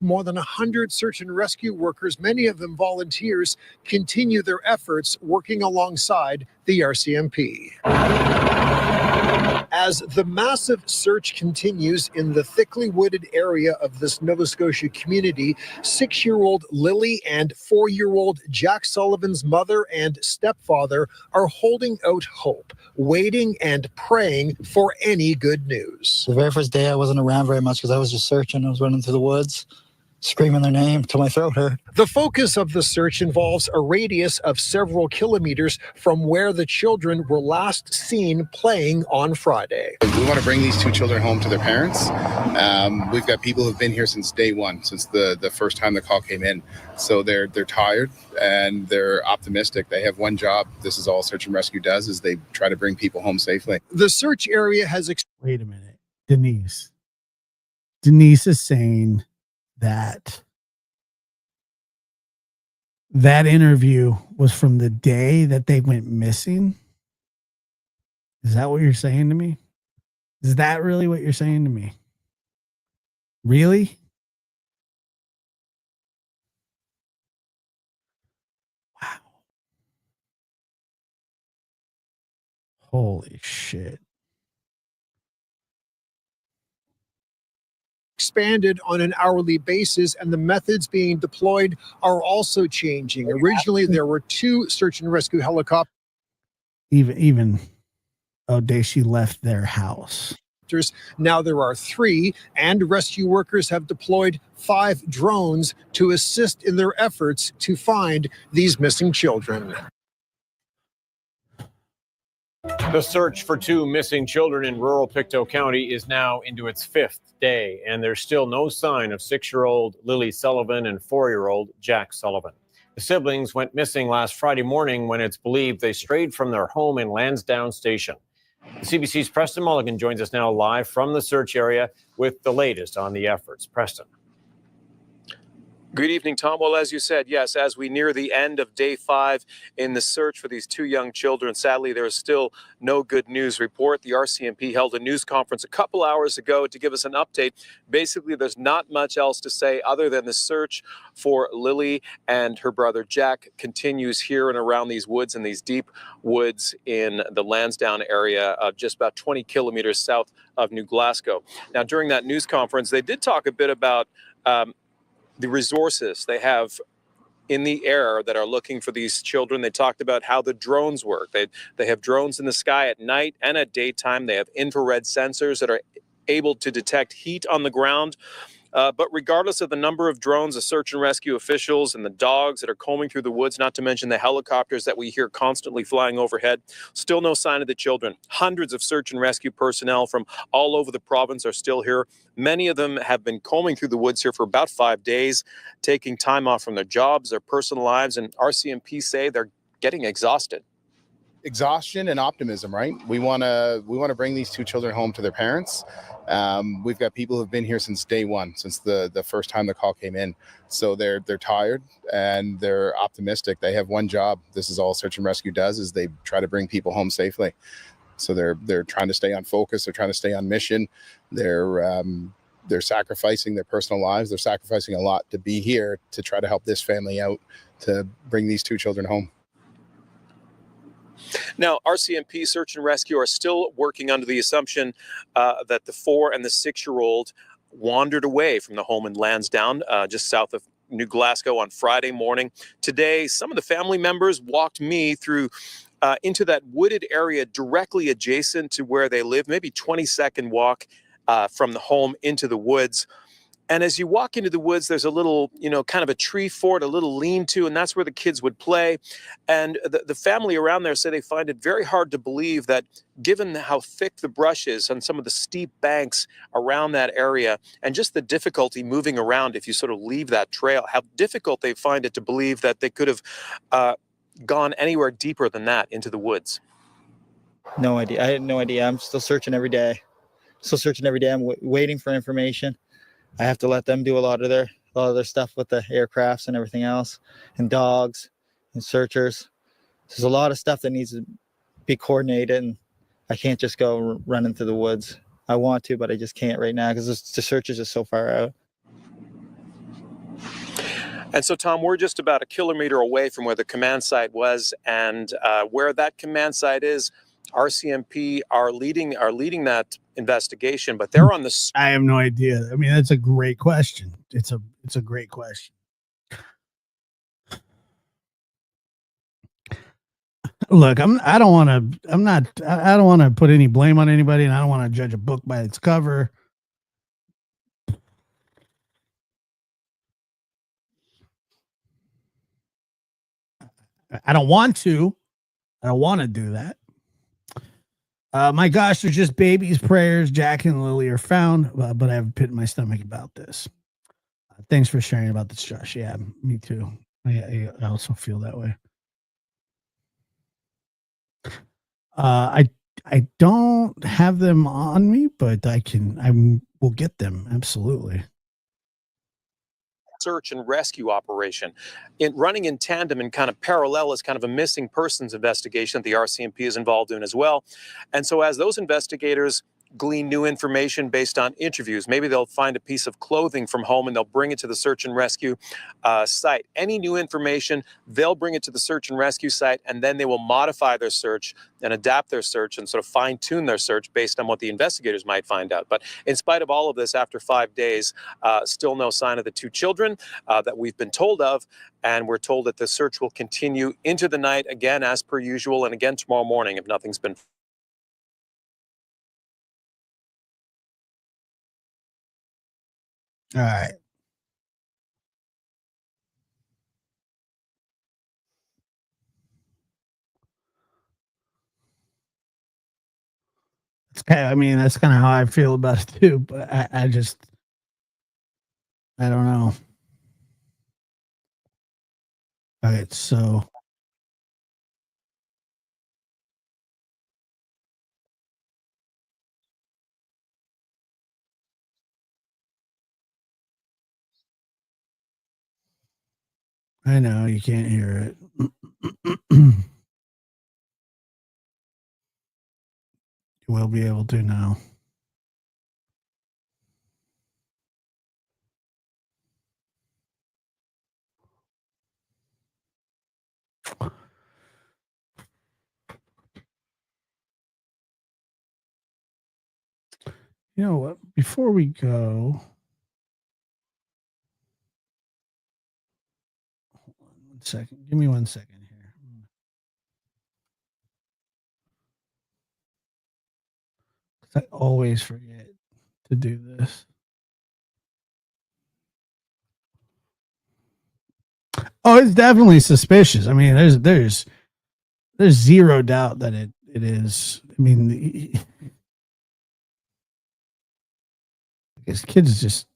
More than 100 search and rescue workers, many of them volunteers, continue their efforts working alongside the RCMP. As the massive search continues in the thickly wooded area of this Nova Scotia community, 6-year-old Lilly and 4-year-old Jack Sullivan's mother and stepfather are holding out hope, waiting and praying for any good news. The very first day I wasn't around very much because I was just searching. I was running through the woods, screaming their name till my throat hurt. The focus of the search involves a radius of several kilometers from where the children were last seen playing on Friday. We want to bring these 2 children home to their parents. We've got people who've been here since day one, since the first time the call came in. So they're tired and they're optimistic. They have one job. This is all search and rescue does, is they try to bring people home safely. The search area has... Wait a minute. Denise is saying that interview was from the day that they went missing. Is that what you're saying to me? Is that really what you're saying to me? Really? Wow. Holy shit. Expanded on an hourly basis, and the methods being deployed are also changing. Originally, there were 2 search and rescue helicopters. Even day she left their house. Now there are 3, and rescue workers have deployed 5 drones to assist in their efforts to find these missing children. The search for 2 missing children in rural Pictou County is now into its 5th day, and there's still no sign of 6-year-old Lilly Sullivan and 4-year-old Jack Sullivan. The siblings went missing last Friday morning when it's believed they strayed from their home in Lansdowne Station. The CBC's Preston Mulligan joins us now live from the search area with the latest on the efforts. Preston. Good evening, Tom. Well, as you said, yes, as we near the end of day 5 in the search for these 2 young children, sadly, there is still no good news report. The RCMP held a news conference a couple hours ago to give us an update. Basically, there's not much else to say other than the search for Lilly and her brother Jack continues here and around these woods, in these deep woods in the Lansdowne area, just about 20 kilometers south of New Glasgow. Now, during that news conference, they did talk a bit about the resources they have in the air that are looking for these children. They talked about how the drones work. They have drones in the sky at night and at daytime. They have infrared sensors that are able to detect heat on the ground. But regardless of the number of drones, the search and rescue officials and the dogs that are combing through the woods, not to mention the helicopters that we hear constantly flying overhead, still no sign of the children. Hundreds of search and rescue personnel from all over the province are still here. Many of them have been combing through the woods here for about 5 days, taking time off from their jobs, their personal lives, and RCMP say they're getting exhausted. Exhaustion and optimism, right? We want to bring these 2 children home to their parents. We've got people who've been here since day 1, since the first time the call came in. So they're tired and they're optimistic. They have one job. This is all search and rescue does, is they try to bring people home safely. So they're trying to stay on focus. They're trying to stay on mission. They're sacrificing their personal lives. They're sacrificing a lot to be here to try to help this family out, to bring these 2 children home. Now, RCMP Search and Rescue are still working under the assumption that the 4 and the 6-year-old wandered away from the home in Lansdowne, just south of New Glasgow, on Friday morning. Today, some of the family members walked me through into that wooded area directly adjacent to where they live, maybe 20-second walk from the home into the woods. And as you walk into the woods, there's a little, kind of a tree fort, a little lean-to, and that's where the kids would play. And the family around there say they find it very hard to believe that, given how thick the brush is on some of the steep banks around that area, and just the difficulty moving around if you sort of leave that trail, how difficult they find it to believe that they could have gone anywhere deeper than that into the woods. No idea. I had no idea. I'm still searching every day. I'm waiting for information. I have to let them do a lot of their stuff with the aircrafts and everything else, and dogs and searchers. There's a lot of stuff that needs to be coordinated, and I can't just go running through the woods. I want to, but I just can't right now because the search is just so far out. And so, Tom, we're just about 1 kilometer away from where the command site was, and where that command site is, RCMP are leading that investigation, but they're on the. I have no idea. I mean, that's a great question. It's a great question. Look, I don't want to put any blame on anybody, and I don't want to judge a book by its cover. I don't want to do that. My gosh, they're just babies' prayers. Jack and Lily are found, but I have a pit in my stomach about this. Thanks for sharing about this, Josh. Yeah, me too. I also feel that way. I don't have them on me, but I will get them. Absolutely. Search and rescue operation running in tandem and kind of parallel as kind of a missing persons investigation that the RCMP is involved in as well. And so as those investigators glean new information based on interviews, maybe they'll find a piece of clothing from home and they'll bring it to the search and rescue site. Any new information, they'll bring it to the search and rescue site, and then they will modify their search and adapt their search and sort of fine-tune their search based on what the investigators might find out. But in spite of all of this, after 5 days, still no sign of the 2 children that we've been told of, and we're told that the search will continue into the night, again as per usual, and again tomorrow morning if nothing's been. All right. I mean, that's kind of how I feel about it too, but I don't know. All right, so I know you can't hear it. You will be able to now. You know what? Before we go, hold on 1 second. Give me 1 second here. I always forget to do this. Oh, it's definitely suspicious. I mean, there's zero doubt that it is. I mean, I guess kids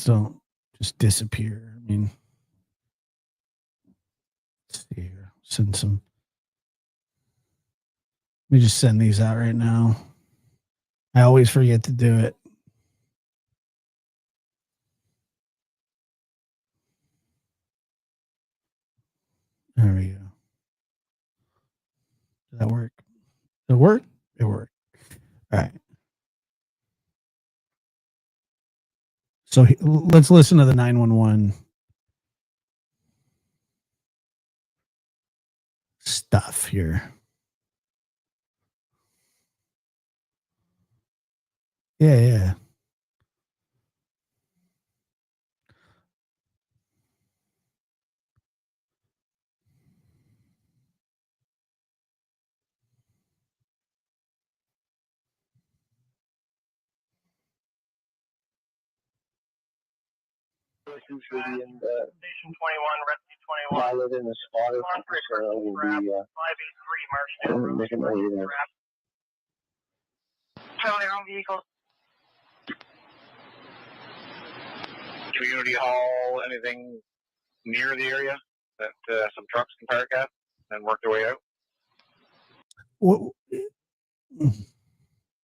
don't just disappear. I mean, let's see here. Send some. Let me just send these out right now. I always forget to do it. There we go. Did that work? Did it work? It worked. All right. So let's listen to the 911 stuff here. Yeah. Usually in the Station 21, Rescue 21. Pilot in the spotter will be 583 making my way there. Tony on vehicle. Community hall, anything near the area that some trucks can park at and work their way out?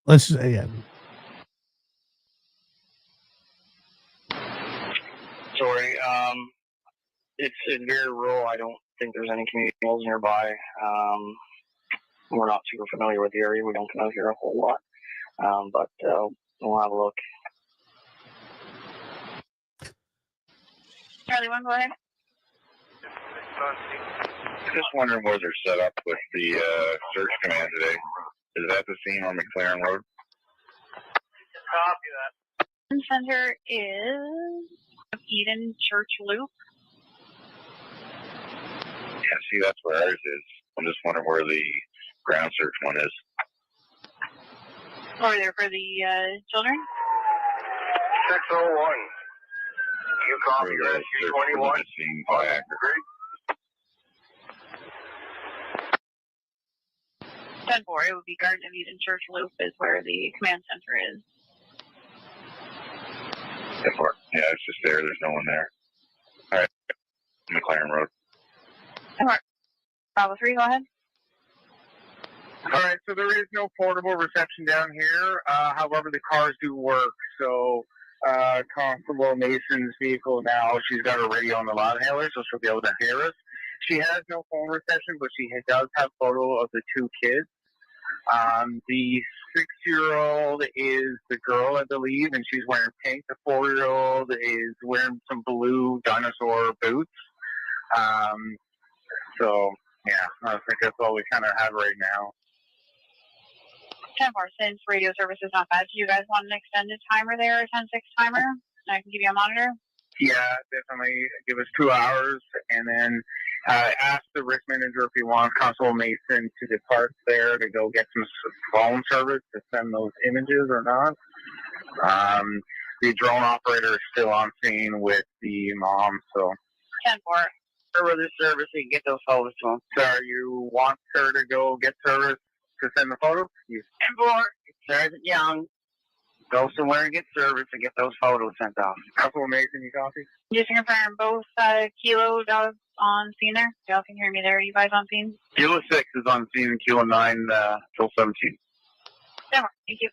Let's say, yeah. Sorry, it's very rural. I don't think there's any community halls nearby. We're not super familiar with the area. We don't come out here a whole lot, but we'll have a look. Charlie, one, go ahead. Just wondering where they're set up with the search command today. Is that the scene on McLaren Road? Copy that. Center is Eden Church Loop. Yeah, see, that's where ours is. I'm just wondering where the ground search one is. Over there for the children? 601. You copy Rescue 21. Missing Viagra. 10-4, it would be Garden of Eden Church Loop is where the command center is. 10-4. Yeah, it's just there. There's no one there. All right. McLaren Road. 10-4. Bravo 3, go ahead. All right, so there is no portable reception down here. However, the cars do work. So Constable Mason's vehicle now, she's got her radio on the loud hailer, so she'll be able to hear us. She has no phone reception, but she does have photo of the two kids. The 6-year-old is the girl, I believe, and she's wearing pink. The 4-year-old is wearing some blue dinosaur boots. So, yeah, I think that's all we kind of have right now. 10-4, since radio service is not bad, do you guys want an extended timer there, a 10-6 timer? And I can give you a monitor? Yeah, definitely give us 2 hours, and then ask the risk manager if he wants Constable Mason to depart there to go get some phone service to send those images or not. The drone operator is still on scene with the mom, so. 10-4. With the service, you can get those photos to him. So you want her to go get service to send the photos? 10-4. Sergeant Young, go somewhere and get service and get those photos sent off. Constable Mason, you copy? Just to confirm, both Kilo dogs on scene there? Y'all can hear me there. Are you guys on scene? Kilo 6 is on scene and Kilo 9 till 17. 10-4. Thank you.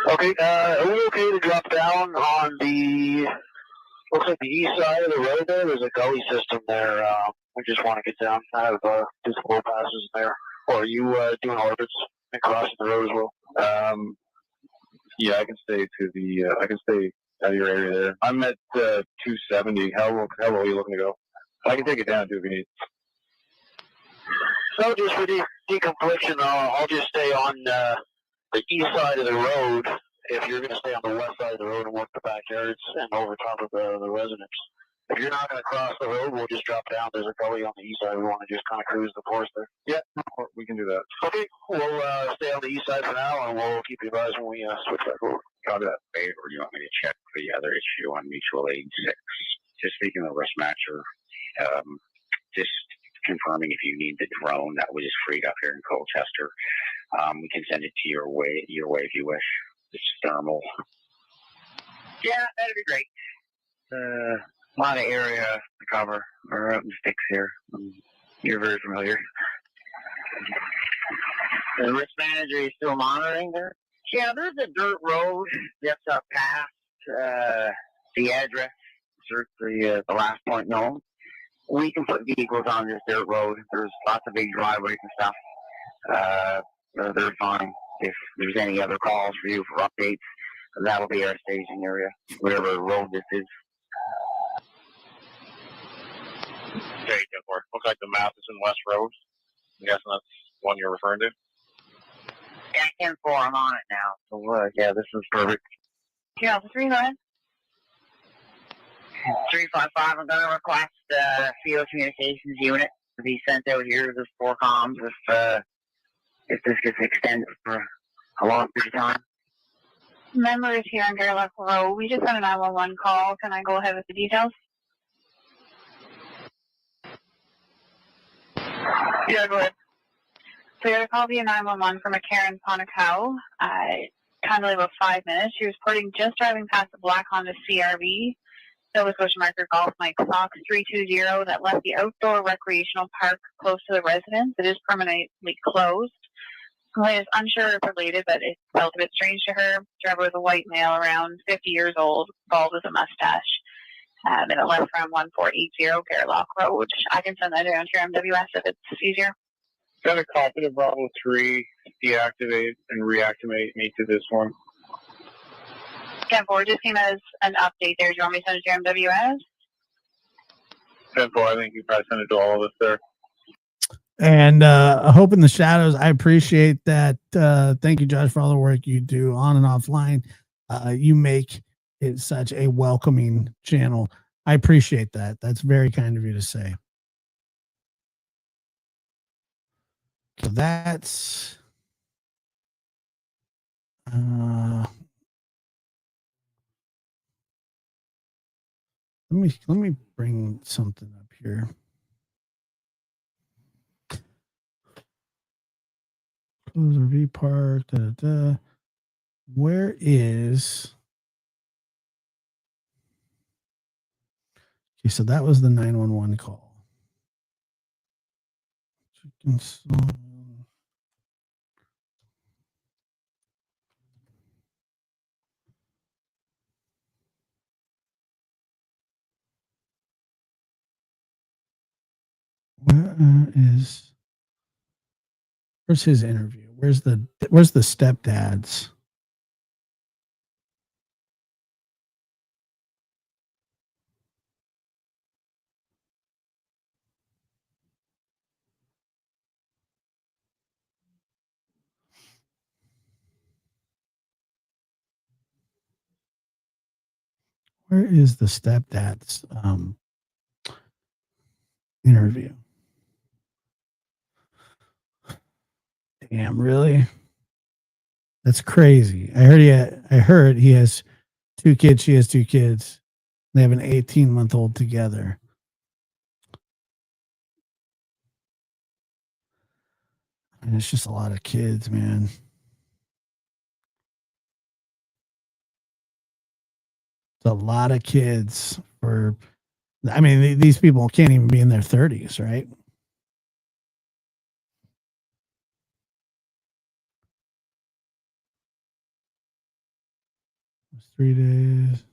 Okay, are we okay to drop down on the Looks like the east side of the road there's a gully system there. We just want to get down. I have just low passes there. Or are you doing orbits and crossing the road as well? Yeah, I can stay to the. I can stay out of your area there. I'm at 270. How low are you looking to go? I can take it down too if you need. So just for deconfliction, I'll just stay on the east side of the road. If you're going to stay on the west side of the road and work the backyards and over top of the residents. If you're not going to cross the road, we'll just drop down. There's a gully on the east side. We want to just kind of cruise the forest there. Yeah, we can do that. Okay, we'll stay on the east side for now, and we'll keep you advised when we switch back over. Copy that. Or do you want me to check the other issue on mutual aid 6? Just speaking of risk matcher, just confirming if you need the drone that was freed up here in Colchester. We can send it to your way if you wish. It's thermal. Yeah, that'd be great. A lot of area to cover. We're out in the sticks here. You're very familiar. The risk manager is still monitoring there? Yeah, there's a dirt road just up past the address, the last point known. We can put vehicles on this dirt road. There's lots of big driveways and stuff. They're fine. If there's any other calls for you for updates, that'll be our staging area, whatever road this is. Okay, looks like the Matheson West Road. I'm guessing that's the one you're referring to. Yeah, 10-4, I'm on it now. So, yeah, this is perfect. Yeah, 3 go ahead. 355, I'm going to request field communications unit to be sent out here to the 4 comms if this gets extended for a long period of time. Member is here on Gerlach Road. We just got a 911 call. Can I go ahead with the details? Yeah, go ahead. So you got a call via 911 from a Karen Ponacao. Kind of about 5 minutes. She was reporting just driving past the black Honda CRV, Nova Scotia marker Golf Mike Fox 320 that left the outdoor recreational park close to the residence. It is permanently closed. Complaint is unsure if related, but it felt a bit strange to her. Driver was a white male around 50 years old, bald with a mustache. And it left from 1480 Gerlach Road. I can send that around to your MWS if it's easier. Got a copy of Bravo 3, deactivate and reactivate me to this one. 10-4 just came as an update there. Do you want me to send it to your MWS? 10-4, I think you probably sent it to all of us there. And Hope in the Shadows, I appreciate that. Thank you, Josh, for all the work you do on and offline. You make it such a welcoming channel. I appreciate that. That's very kind of you to say. So that's let me bring something up here. Close RV park. Where is? Okay, so that was the 911 call. Where's his interview? Where's the stepdads? Where is the stepdad's interview? Damn, really? That's crazy. I heard he has 2 kids. She has 2 kids. They have an 18-month-old together. And it's just a lot of kids, man. It's a lot of kids for. I mean, these people can't even be in their 30s, right? It's 3 days.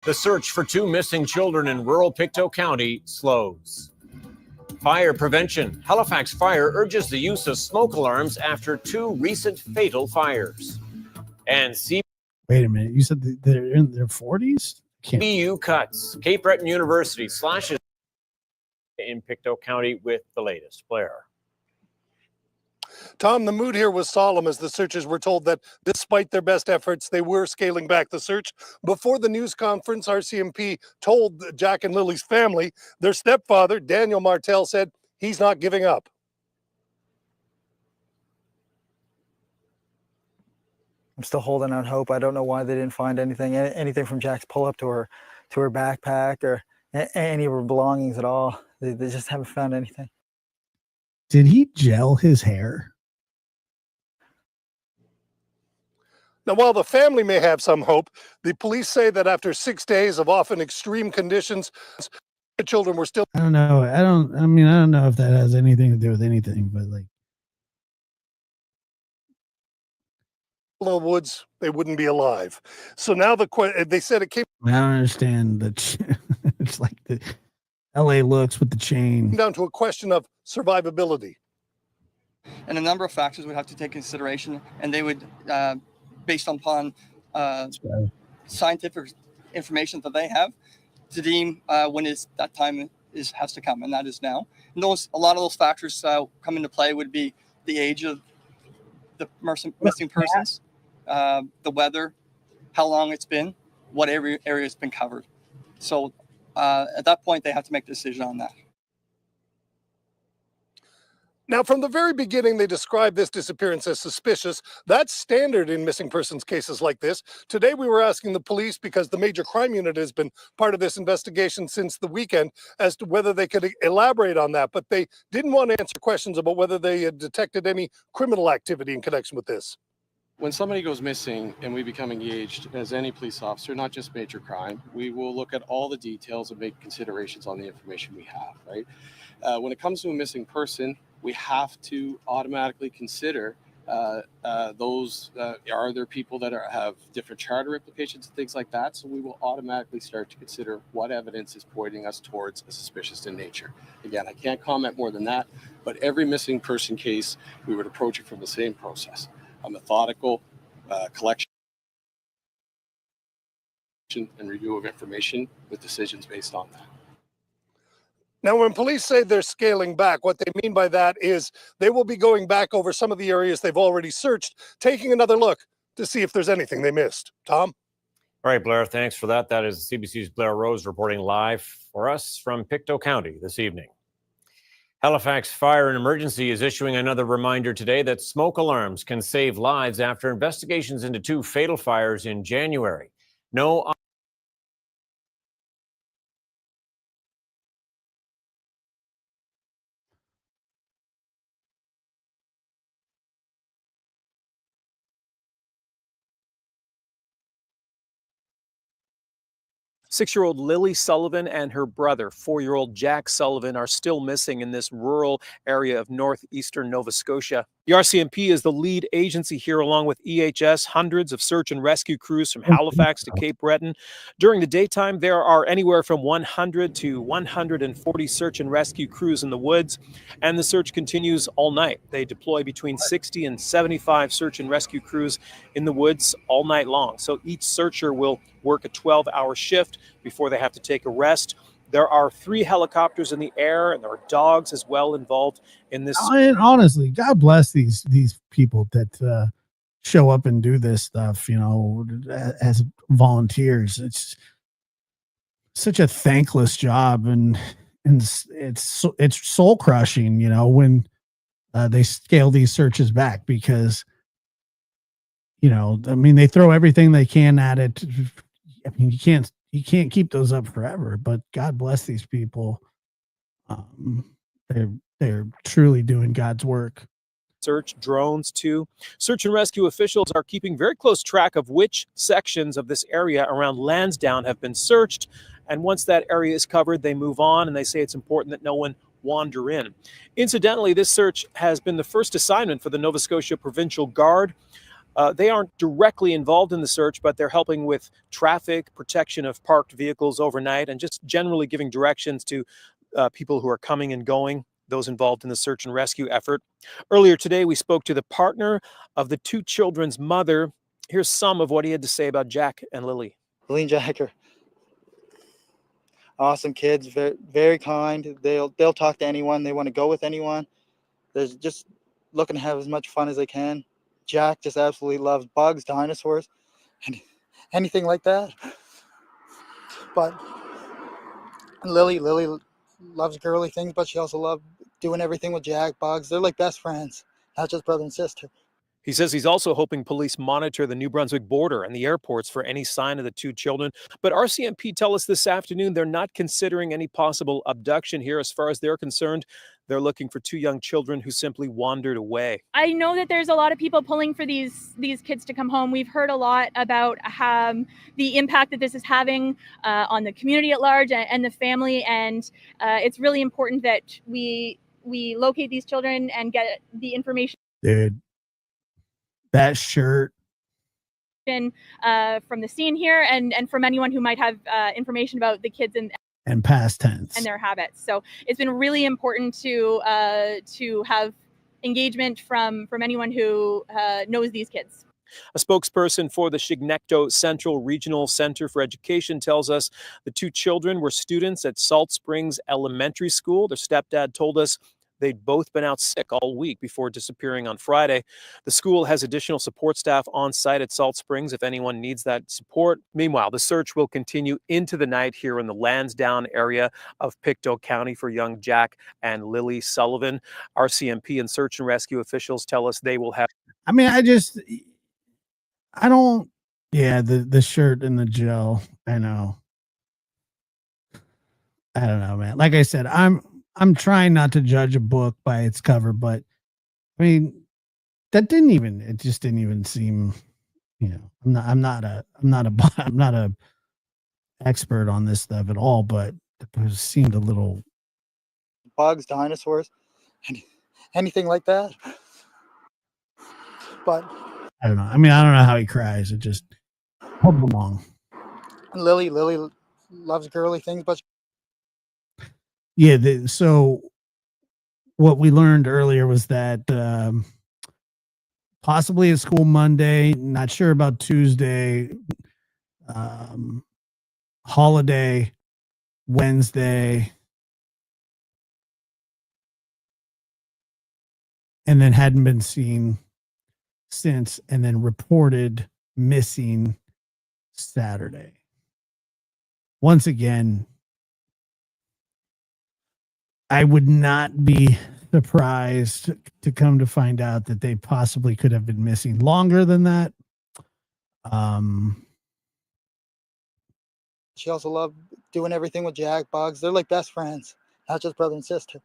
The search for two missing children in rural Pictou County slows. Fire prevention. Halifax Fire urges the use of smoke alarms after two recent fatal fires. And Wait a minute. You said they're in their 40s? CBU cuts. Cape Breton University slashes in Pictou County with the latest. Blair. Tom, the mood here was solemn as the searchers were told that despite their best efforts, they were scaling back the search. Before the news conference, RCMP told Jack and Lily's family, their stepfather, Daniel Martel, said he's not giving up. I'm still holding out hope. I don't know why they didn't find anything from Jack's pull-up to her backpack or any of her belongings at all. They just haven't found anything. Did he gel his hair? Now, while the family may have some hope, the police say that after 6 days of often extreme conditions, the children were still. I don't know. I don't know if that has anything to do with anything, but like. In the woods, they wouldn't be alive. So now they said it came. I don't understand that. It's like the LA looks with the chain. Down to a question of survivability. And a number of factors would have to take consideration, and they would, based upon scientific information that they have, to deem when that time has to come, and that is now. And a lot of those factors come into play would be the age of the missing persons, the weather, how long it's been, what area has been covered. So at that point, they have to make a decision on that. Now, from the very beginning, they described this disappearance as suspicious. That's standard in missing persons cases like this. Today, we were asking the police, because the Major Crime Unit has been part of this investigation since the weekend, as to whether they could elaborate on that. But they didn't want to answer questions about whether they had detected any criminal activity in connection with this. When somebody goes missing and we become engaged as any police officer, not just major crime, we will look at all the details and make considerations on the information we have, right? When it comes to a missing person, we have to automatically consider those, are there people that have different charter implications and things like that? So we will automatically start to consider what evidence is pointing us towards a suspicious in nature. Again, I can't comment more than that, but every missing person case, we would approach it from the same process. A methodical collection and review of information with decisions based on that. Now, when police say they're scaling back, what they mean by that is they will be going back over some of the areas they've already searched, taking another look to see if there's anything they missed. Tom? All right, Blair, thanks for that. That is CBC's Blair Rose reporting live for us from Pictou County this evening. Halifax Fire and Emergency is issuing another reminder today that smoke alarms can save lives after investigations into two fatal fires in January. No. Six-year-old Lilly Sullivan and her brother, 4-year-old Jack Sullivan, are still missing in this rural area of northeastern Nova Scotia. The RCMP is the lead agency here, along with EHS, hundreds of search and rescue crews from Halifax to Cape Breton. During the daytime, there are anywhere from 100 to 140 search and rescue crews in the woods, and the search continues all night. They deploy between 60 and 75 search and rescue crews in the woods all night long. So each searcher will work a 12-hour shift before they have to take a rest. There are 3 helicopters in the air, and there are dogs as well involved in this. And honestly, God bless these people that show up and do this stuff, you know, as volunteers. It's such a thankless job, and it's soul crushing, you know, when they scale these searches back, because, you know, I mean, they throw everything they can at it. I mean, you can't keep those up forever, but God bless these people. They're truly doing God's work. search, drones too. Search and rescue officials are keeping very close track of which sections of this area around Lansdowne have been searched. And once that area is covered, they move on, and they say it's important that no one wander in. Incidentally, this search has been the first assignment for the Nova Scotia Provincial Guard. They aren't directly involved in the search, but they're helping with traffic, protection of parked vehicles overnight, and just generally giving directions to people who are coming and going, those involved in the search and rescue effort. Earlier today, we spoke to the partner of the two children's mother. Here's some of what he had to say about Jack and Lily. Lily and Jack are awesome kids, very, very kind. They'll talk to anyone. They want to go with anyone. They're just looking to have as much fun as they can. Jack just absolutely loves bugs, dinosaurs, and anything like that. But Lily loves girly things, but she also loves doing everything with Jack, bugs. They're like best friends, not just brother and sister. He says he's also hoping police monitor the New Brunswick border and the airports for any sign of the two children. But RCMP tell us this afternoon they're not considering any possible abduction here. As far as they're concerned, they're looking for two young children who simply wandered away. I know that there's a lot of people pulling for these kids to come home. We've heard a lot about the impact that this is having on the community at large and the family. And it's really important that we locate these children and get the information. Dude, that shirt from the scene here and from anyone who might have information about the kids and past tense and their habits. So it's been really important to have engagement from anyone who knows these kids. A spokesperson for the Chignecto Central Regional Center for Education tells us the two children were students at Salt Springs Elementary School. Their stepdad told us they'd both been out sick all week before disappearing on Friday. The school has additional support staff on site at Salt Springs if anyone needs that support. Meanwhile, the search will continue into the night here in the Lansdowne area of Pictou County for young Jack and Lily Sullivan. RCMP and search and rescue officials tell us they will have... the shirt and the gel. I know. I don't know, man. Like I said, I'm trying not to judge a book by its cover, but I mean, it just didn't even seem, I'm not a expert on this stuff at all, but it seemed a little bugs, dinosaurs, anything like that. But I don't know. I mean, I don't know how he cries. It just hold along. Lily loves girly things, but yeah. So what we learned earlier was that possibly at school Monday, not sure about Tuesday, holiday, Wednesday, and then hadn't been seen since, and then reported missing Saturday. Once again, I would not be surprised to come to find out that they possibly could have been missing longer than that. She also loved doing everything with Jack, bugs. They're like best friends, not just brother and sister.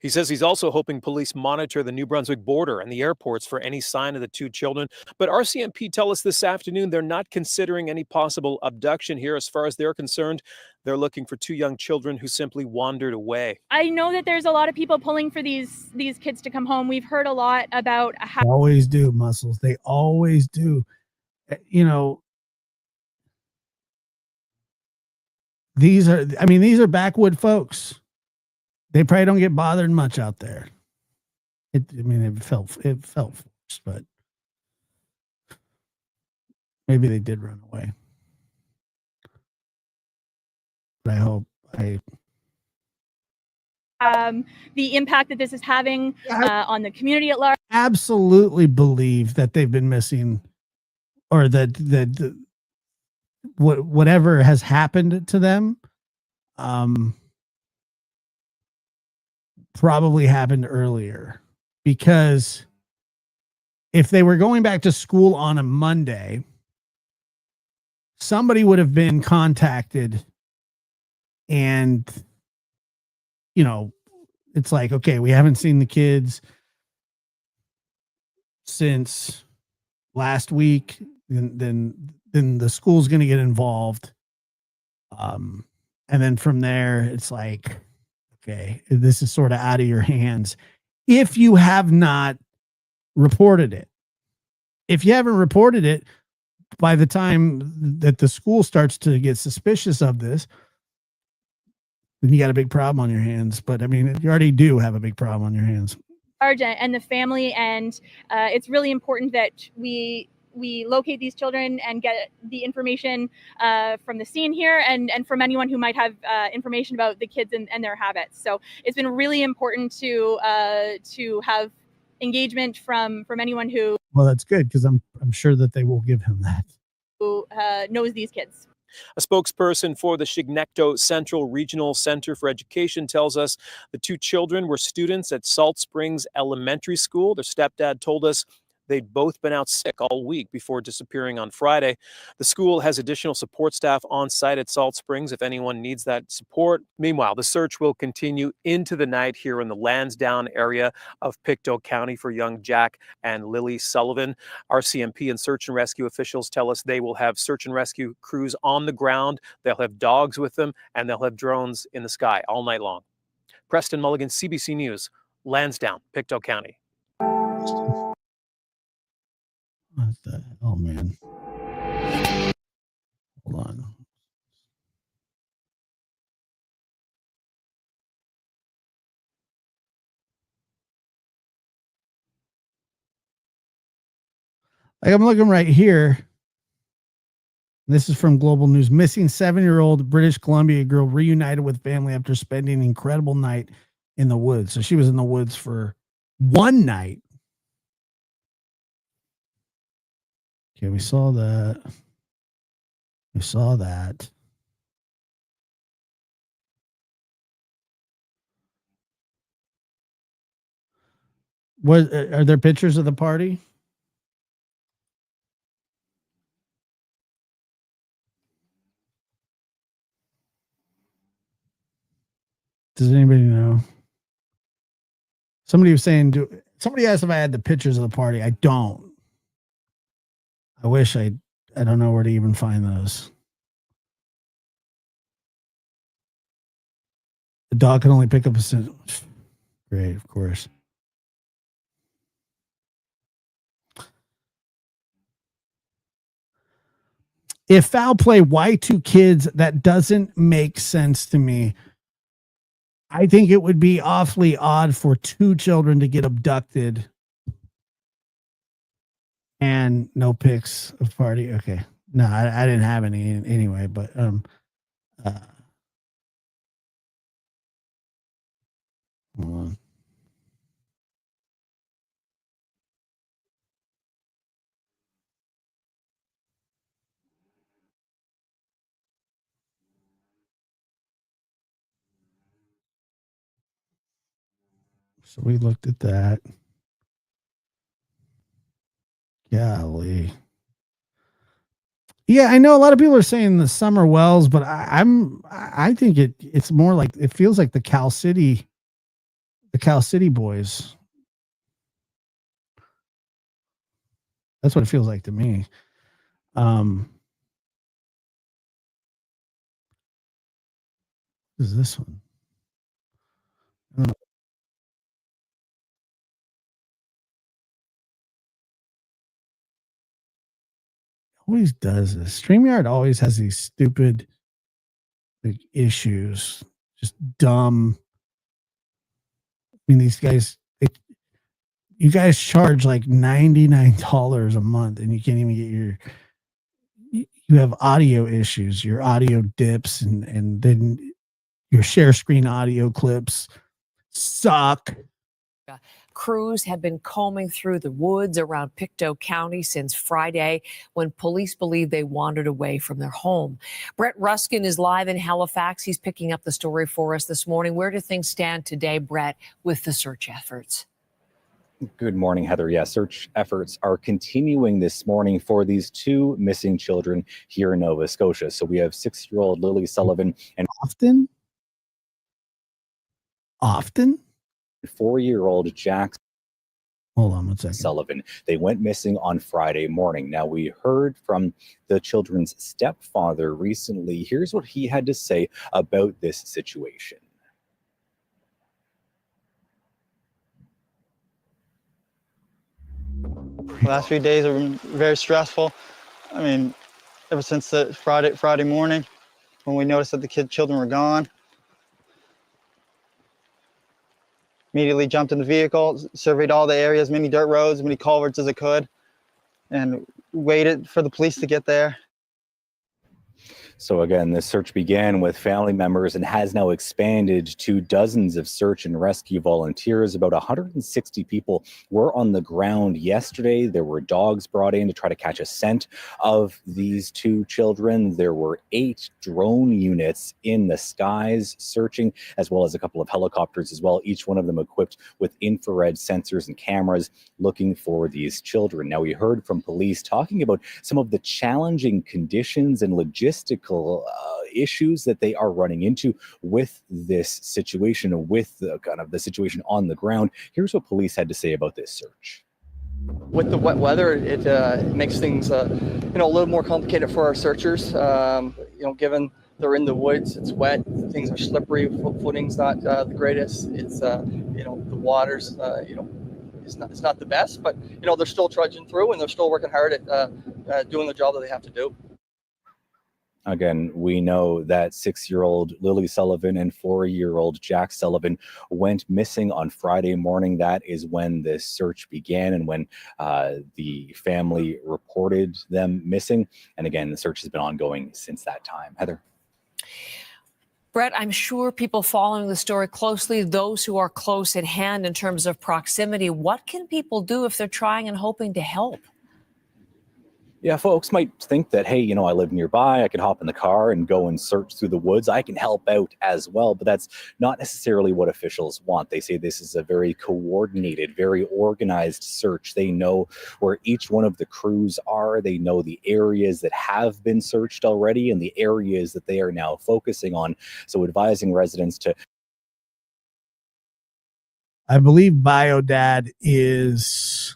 He says he's also hoping police monitor the New Brunswick border and the airports for any sign of the two children. But RCMP tell us this afternoon they're not considering any possible abduction here. As far as they're concerned, they're looking for two young children who simply wandered away. I know that there's a lot of people pulling for these kids to come home. We've heard a lot about how They always do, Muscles. They always do. These are backwood folks. They probably don't get bothered much out there. It felt forced, but maybe they did run away. But I hope the impact that this is having on the community at large. Absolutely believe that they've been missing, or that whatever has happened to them probably happened earlier, because if they were going back to school on a Monday, somebody would have been contacted, and it's like, okay, we haven't seen the kids. since last week, then the school's going to get involved. And then from there, it's like, okay, this is sort of out of your hands. If you have not reported it, if you haven't reported it, by the time that the school starts to get suspicious of this, then you got a big problem on your hands. But I mean, you already do have a big problem on your hands. And the family, and it's really important that we locate these children and get the information from the scene here and from anyone who might have information about the kids and their habits. So it's been really important to have engagement from anyone who Well, that's good, because I'm sure that they will give him that. who knows these kids. A spokesperson for the Chignecto Central Regional Center for Education tells us the two children were students at Salt Springs Elementary School. Their stepdad told us they'd both been out sick all week before disappearing on Friday. The school has additional support staff on site at Salt Springs if anyone needs that support. Meanwhile, the search will continue into the night here in the Lansdowne area of Pictou County for young Jack and Lilly Sullivan. RCMP and search and rescue officials tell us they will have search and rescue crews on the ground. They'll have dogs with them, and they'll have drones in the sky all night long. Preston Mulligan, CBC News, Lansdowne, Pictou County. What the hell, man? Hold on. Like, I'm looking right here. This is from Global News. Missing 7-year-old British Columbia girl reunited with family after spending an incredible night in the woods. So she was in the woods for one night. Okay, we saw that. We saw that. What are there pictures of the party? Does anybody know? Somebody was saying, somebody asked if I had the pictures of the party. I don't. I wish I don't know where to even find those. The dog can only pick up a great, of course. If foul play, why two kids? That doesn't make sense to me. I think it would be awfully odd for two children to get abducted and no pics of party. Okay. No, I didn't have any anyway, but hold on. So we looked at that. Golly. Yeah, I know a lot of people are saying the Summer Wells, but I think it's more like, it feels like the Cal City boys. That's what it feels like to me. What is this one? I don't know. Always does this. StreamYard always has these stupid issues. Just dumb. I mean, these guys, you guys charge like $99 a month and you can't even get you have audio issues. Your audio dips and then your share screen audio clips suck. Crews have been combing through the woods around Pictou County since Friday when police believe they wandered away from their home. Brett Ruskin is live in Halifax. He's picking up the story for us this morning. Where do things stand today, Brett, with the search efforts? Good morning, Heather. Yeah, search efforts are continuing this morning for these two missing children here in Nova Scotia. So we have 6-year-old Lilly Sullivan and Often? 4-year-old Jack Hold on one second. Sullivan. They went missing on Friday morning. Now, we heard from the children's stepfather recently. Here's what he had to say about this situation. The last few days have been very stressful. I mean, ever since the Friday morning, when we noticed that the children were gone, immediately jumped in the vehicle, surveyed all the areas, many dirt roads, many culverts as I could, and waited for the police to get there. So again, this search began with family members and has now expanded to dozens of search and rescue volunteers. About 160 people were on the ground yesterday. There were dogs brought in to try to catch a scent of these two children. There were 8 drone units in the skies searching, as well as a couple of helicopters as well, each one of them equipped with infrared sensors and cameras looking for these children. Now, we heard from police talking about some of the challenging conditions and logistical issues that they are running into with this situation, with the kind of the situation on the ground. Here's what police had to say about this search. With the wet weather, it makes things a little more complicated for our searchers. Given they're in the woods, it's wet, things are slippery, footing's not the greatest. It's the water's it's not the best, but they're still trudging through and they're still working hard at doing the job that they have to do. Again, we know that 6-year-old Lilly Sullivan and 4-year-old Jack Sullivan went missing on Friday morning. That is when this search began and when the family reported them missing. And again, the search has been ongoing since that time. Heather. Brett, I'm sure people following the story closely, those who are close at hand in terms of proximity, what can people do if they're trying and hoping to help? Yeah, folks might think that, hey, I live nearby, I can hop in the car and go and search through the woods. I can help out as well, but that's not necessarily what officials want. They say this is a very coordinated, very organized search. They know where each one of the crews are. They know the areas that have been searched already and the areas that they are now focusing on. So advising residents to... I believe Biodad is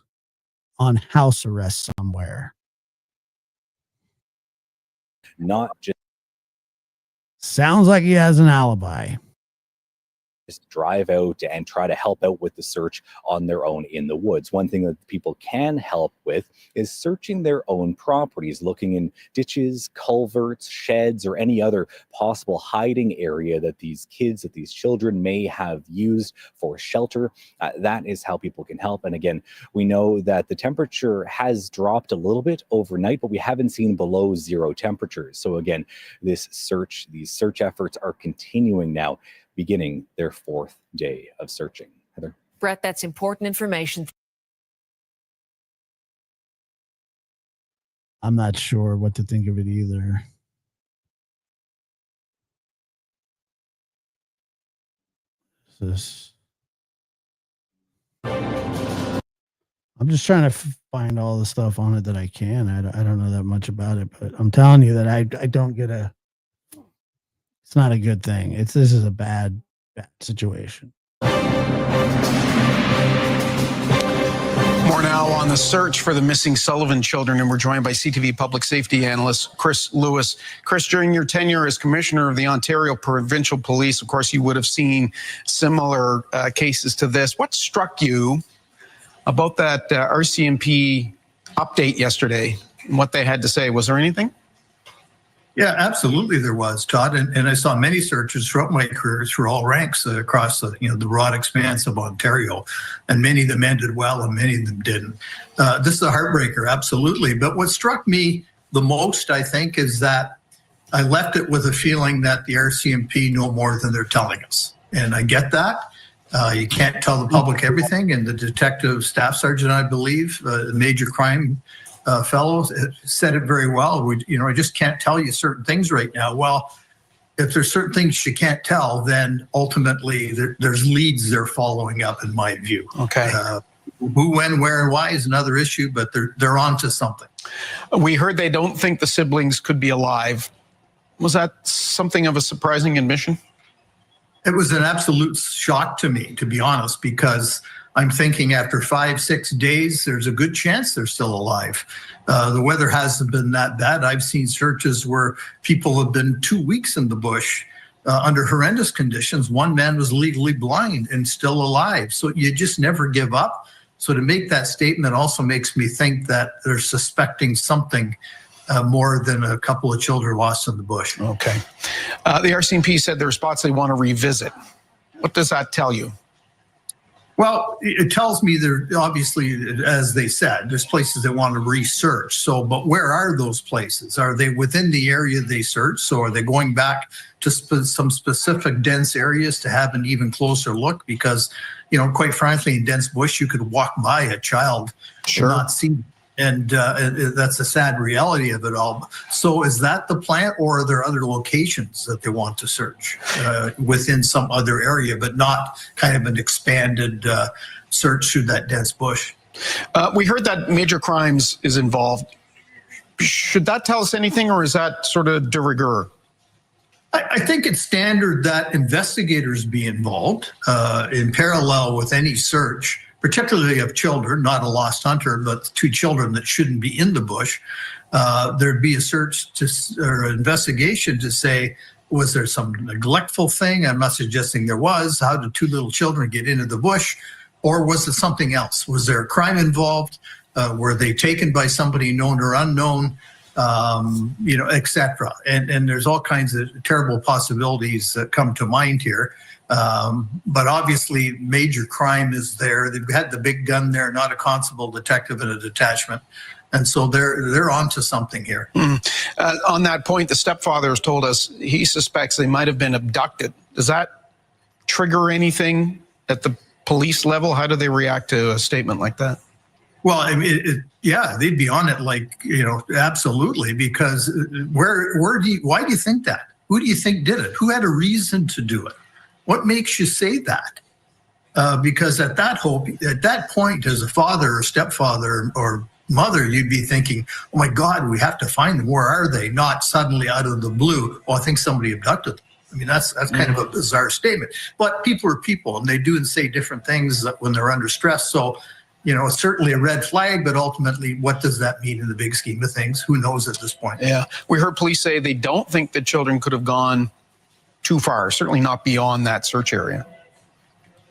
on house arrest somewhere. Not just sounds like he has an alibi. Just drive out and try to help out with the search on their own in the woods. One thing that people can help with is searching their own properties, looking in ditches, culverts, sheds, or any other possible hiding area that these children may have used for shelter. That is how people can help. And again, we know that the temperature has dropped a little bit overnight, but we haven't seen below 0 temperatures. So again, these search efforts are continuing now, beginning their 4th day of searching. Heather. Brett, that's important information. I'm not sure what to think of it either. I'm just trying to find all the stuff on it that I can. I don't know that much about it, but I'm telling you that I don't get it's not a good thing. This is a bad situation. More now on the search for the missing Sullivan children, and we're joined by CTV public safety analyst Chris Lewis. Chris, during your tenure as commissioner of the Ontario Provincial Police, of course, you would have seen similar cases to this. What struck you about that RCMP update yesterday and what they had to say? Was there anything? Yeah, absolutely there was, Todd. And I saw many searches throughout my career through all ranks across the broad expanse of Ontario. And many of them ended well and many of them didn't. This is a heartbreaker, absolutely. But what struck me the most, I think, is that I left it with a feeling that the RCMP know more than they're telling us. And I get that. You can't tell the public everything. And the detective staff sergeant, I believe, the major crime fellow said it very well. I just can't tell you certain things right now. Well, if there's certain things you can't tell, then ultimately there's leads they're following up, in my view. Okay. Who, when, where, and why is another issue, but they're on to something. We heard they don't think the siblings could be alive. Was that something of a surprising admission? It was an absolute shock to me, to be honest, because I'm thinking after 5-6 days, there's a good chance they're still alive. The weather hasn't been that bad. I've seen searches where people have been 2 weeks in the bush under horrendous conditions. One man was legally blind and still alive. So you just never give up. So to make that statement also makes me think that they're suspecting something more than a couple of children lost in the bush. Okay. The RCMP said there are spots they want to revisit. What does that tell you? Well, it tells me there, obviously, as they said, there's places they want to research. So, but where are those places? Are they within the area they searched? So are they going back to some specific dense areas to have an even closer look? Because, you know, quite frankly, in dense bush, you could walk by a child and not see them. And that's a sad reality of it all. So is that the plan, or are there other locations that they want to search within some other area, but not kind of an expanded search through that dense bush? We heard that major crimes is involved. Should that tell us anything, or is that sort of de rigueur? I think it's standard that investigators be involved in parallel with any search, particularly of children, not a lost hunter, but 2 children that shouldn't be in the bush. There'd be a search or investigation to say, was there some neglectful thing? I'm not suggesting there was. How did 2 little children get into the bush? Or was it something else? Was there a crime involved? Were they taken by somebody known or unknown? You know, et cetera. And there's all kinds of terrible possibilities that come to mind here. But obviously major crime is there. They've had the big gun there, not a constable, detective, and a detachment. And so they're onto something here. On that point, the stepfather has told us he suspects they might have been abducted. Does that trigger anything at the police level? How do they react to a statement like that? Well, I mean, yeah, they'd be on it, like, you know, absolutely, because why do you think that? Who do you think did it? Who had a reason to do it? What makes you say that? Because at that point, as a father or stepfather or mother, you'd be thinking, oh my God, we have to find them. Where are they? Not suddenly out of the blue, oh, I think somebody abducted them. I mean, that's kind of a bizarre statement. But people are people, and they do and say different things when they're under stress. So, you know, it's certainly a red flag, but ultimately, what does that mean in the big scheme of things? Who knows at this point? Yeah. We heard police say they don't think that children could have gone too far, certainly not beyond that search area.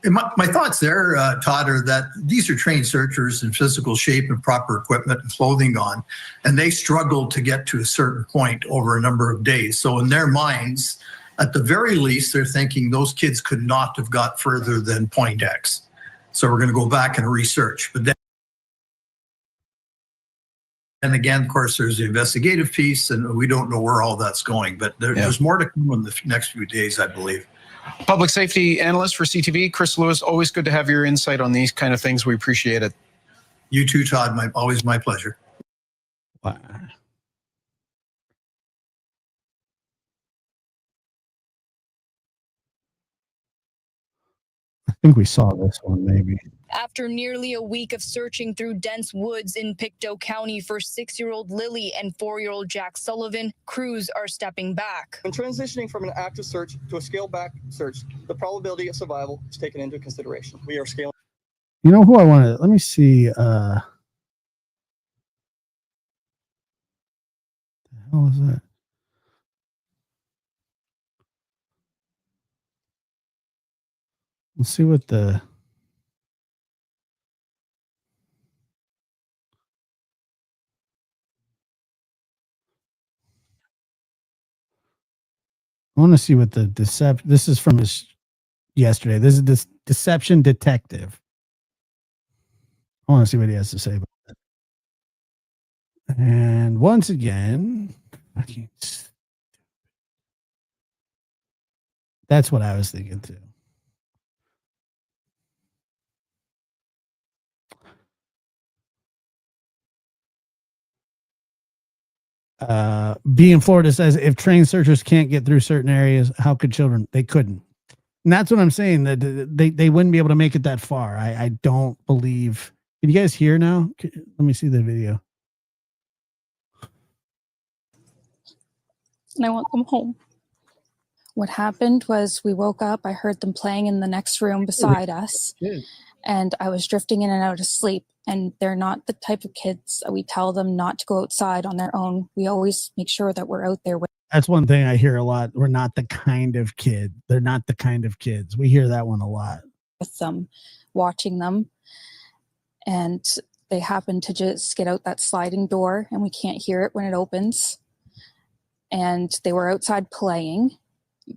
And my thoughts there, Todd, are that these are trained searchers in physical shape and proper equipment and clothing on, and they struggled to get to a certain point over a number of days. So in their minds, at the very least, they're thinking those kids could not have got further than point X. So we're going to go back and research. But then, and again, of course, there's the investigative piece, and we don't know where all that's going. But there's more to come in the next few days, I believe. Public safety analyst for CTV, Chris Lewis, always good to have your insight on these kind of things. We appreciate it. You too, Todd. Always my pleasure. Wow. I think we saw this one, maybe. After nearly a week of searching through dense woods in Pictou County for 6-year-old Lilly and 4-year-old Jack Sullivan, crews are stepping back. When transitioning from an active search to a scaled-back search, the probability of survival is taken into consideration. We are scaling. You know who I want to? Let me see. The hell is that? Let's see what the. I want to see what the deception. This is from his yesterday. This is this deception detective. I want to see what he has to say about that. And once again, that's what I was thinking too. B in Florida says if trained searchers can't get through certain areas, how could children? They couldn't. And that's what I'm saying, that they wouldn't be able to make it that far. I don't believe. Can you guys hear now? Let me see the video. And I want them home. What happened was we woke up, I heard them playing in the next room beside us. and I was drifting in and out of sleep. And they're not the type of kids that we tell them not to go outside on their own. We always make sure that we're out there with. That's one thing I hear a lot. We're not the kind of kid. They're not the kind of kids. We hear that one a lot. With them, watching them, and they happen to just get out that sliding door, and we can't hear it when it opens. And they were outside playing,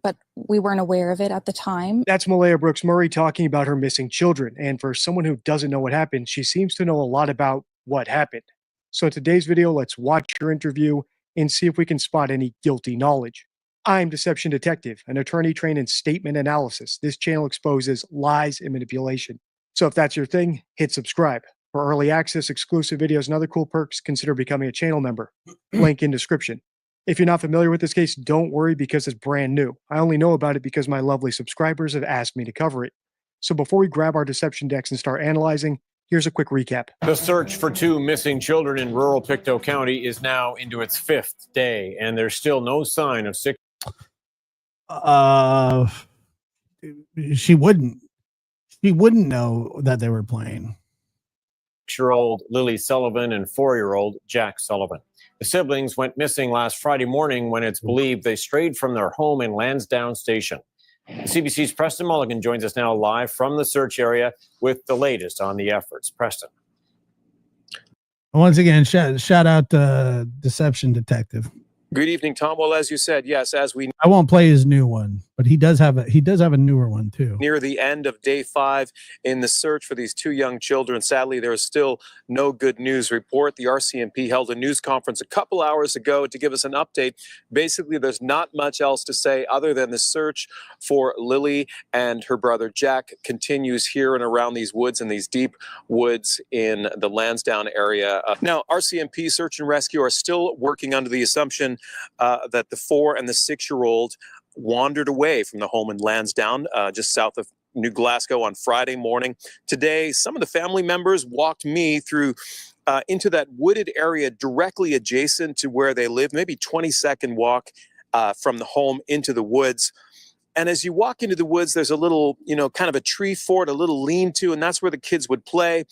but we weren't aware of it at the time. That's Malaya Brooks Murray talking about her missing children. And for someone who doesn't know what happened, she seems to know a lot about what happened. So in today's video, let's watch her interview and see if we can spot any guilty knowledge. I'm Deception Detective, an attorney trained in statement analysis. This channel exposes lies and manipulation. So if that's your thing, hit subscribe. For early access, exclusive videos, and other cool perks, consider becoming a channel member. Link in description. If you're not familiar with this case, don't worry because it's brand new. I only know about it because my lovely subscribers have asked me to cover it. So before we grab our deception decks and start analyzing, here's a quick recap. The search for two missing children in rural Pictou County is now into its 5th day, and there's still no sign of sick. She wouldn't know that they were playing. 6-year-old Lilly Sullivan and 4-year-old Jack Sullivan. The siblings went missing last Friday morning when it's believed they strayed from their home in Lansdowne Station. CBC's Preston Mulligan joins us now live from the search area with the latest on the efforts. Preston. Once again, shout out to Deception Detective. Good evening, Tom. Well, as you said, yes, as we I won't play his new one, but he does have a newer one too. near the end of day 5 in the search for these two young children, sadly, there is still no good news report. The RCMP held a news conference a couple hours ago to give us an update. Basically, there's not much else to say other than the search for Lilly and her brother Jack continues here and around these woods and these deep woods in the Lansdowne area. Now, RCMP Search and Rescue are still working under the assumption that the 4- and 6-year-old wandered away from the home in Lansdowne, just south of New Glasgow on Friday morning. Today, some of the family members walked me through into that wooded area directly adjacent to where they live, maybe 20-second walk from the home into the woods. And as you walk into the woods, there's a little, kind of a tree fort, a little lean-to, and that's where the kids would play.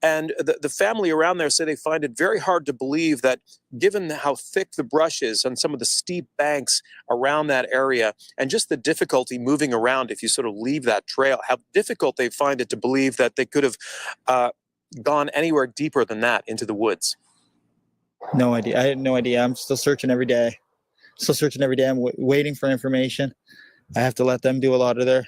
And the family around there say they find it very hard to believe that given how thick the brush is on some of the steep banks around that area, and just the difficulty moving around if you sort of leave that trail, how difficult they find it to believe that they could have gone anywhere deeper than that into the woods. No idea. I had no idea. I'm still searching every day. I'm waiting for information. I have to let them do a lot of their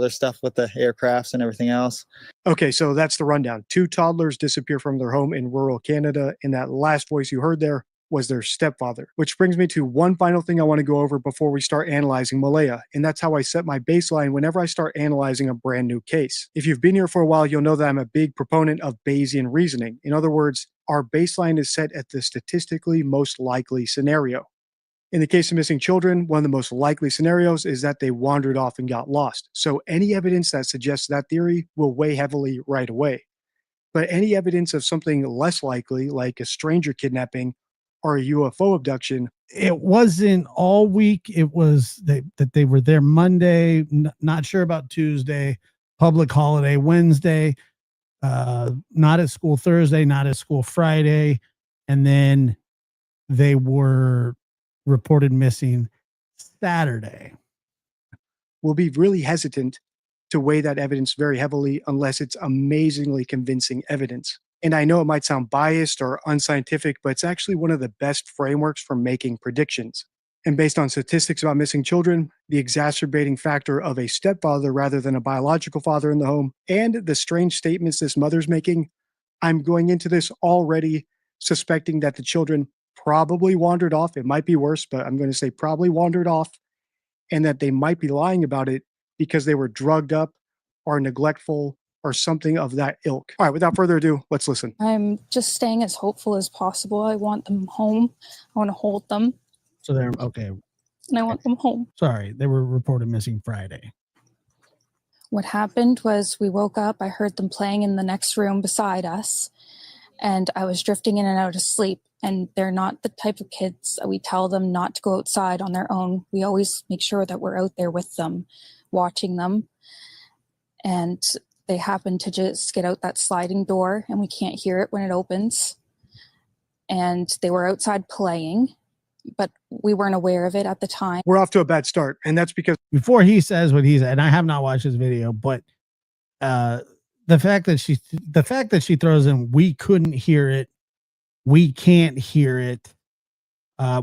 stuff with the aircrafts and everything else. Okay, so that's the rundown. 2 toddlers disappear from their home in rural Canada, and that last voice you heard there was their stepfather. Which brings me to one final thing I want to go over before we start analyzing Malaya, and that's how I set my baseline whenever I start analyzing a brand new case. If you've been here for a while, you'll know that I'm a big proponent of Bayesian reasoning. In other words, our baseline is set at the statistically most likely scenario. In the case of missing children, one of the most likely scenarios is that they wandered off and got lost. So any evidence that suggests that theory will weigh heavily right away. But any evidence of something less likely, like a stranger kidnapping or a UFO abduction. It wasn't all week. It was that they were there Monday, not sure about Tuesday, public holiday Wednesday, not at school Thursday, not at school Friday. And then they were reported missing Saturday. We'll be really hesitant to weigh that evidence very heavily unless it's amazingly convincing evidence. And I know it might sound biased or unscientific, but it's actually one of the best frameworks for making predictions. And based on statistics about missing children, the exacerbating factor of a stepfather rather than a biological father in the home, and the strange statements this mother's making, I'm going into this already suspecting that the children probably wandered off. It might be worse, but I'm going to say probably wandered off, and that they might be lying about it because they were drugged up or neglectful or something of that ilk. All right, without further ado, let's listen. I'm just staying as hopeful as possible. I want them home. I want to hold them. So they're okay. And I want them home. Sorry, they were reported missing Friday. What happened was we woke up. I heard them playing in the next room beside us, and I was drifting in and out of sleep. And they're not the type of kids that we tell them not to go outside on their own. We always make sure that we're out there with them, watching them. And they happen to just get out that sliding door and we can't hear it when it opens. And they were outside playing, but we weren't aware of it at the time. We're off to a bad start, and that's because before he says what he said, and I have not watched this video, but the fact that she throws in, we couldn't hear it, we can't hear it,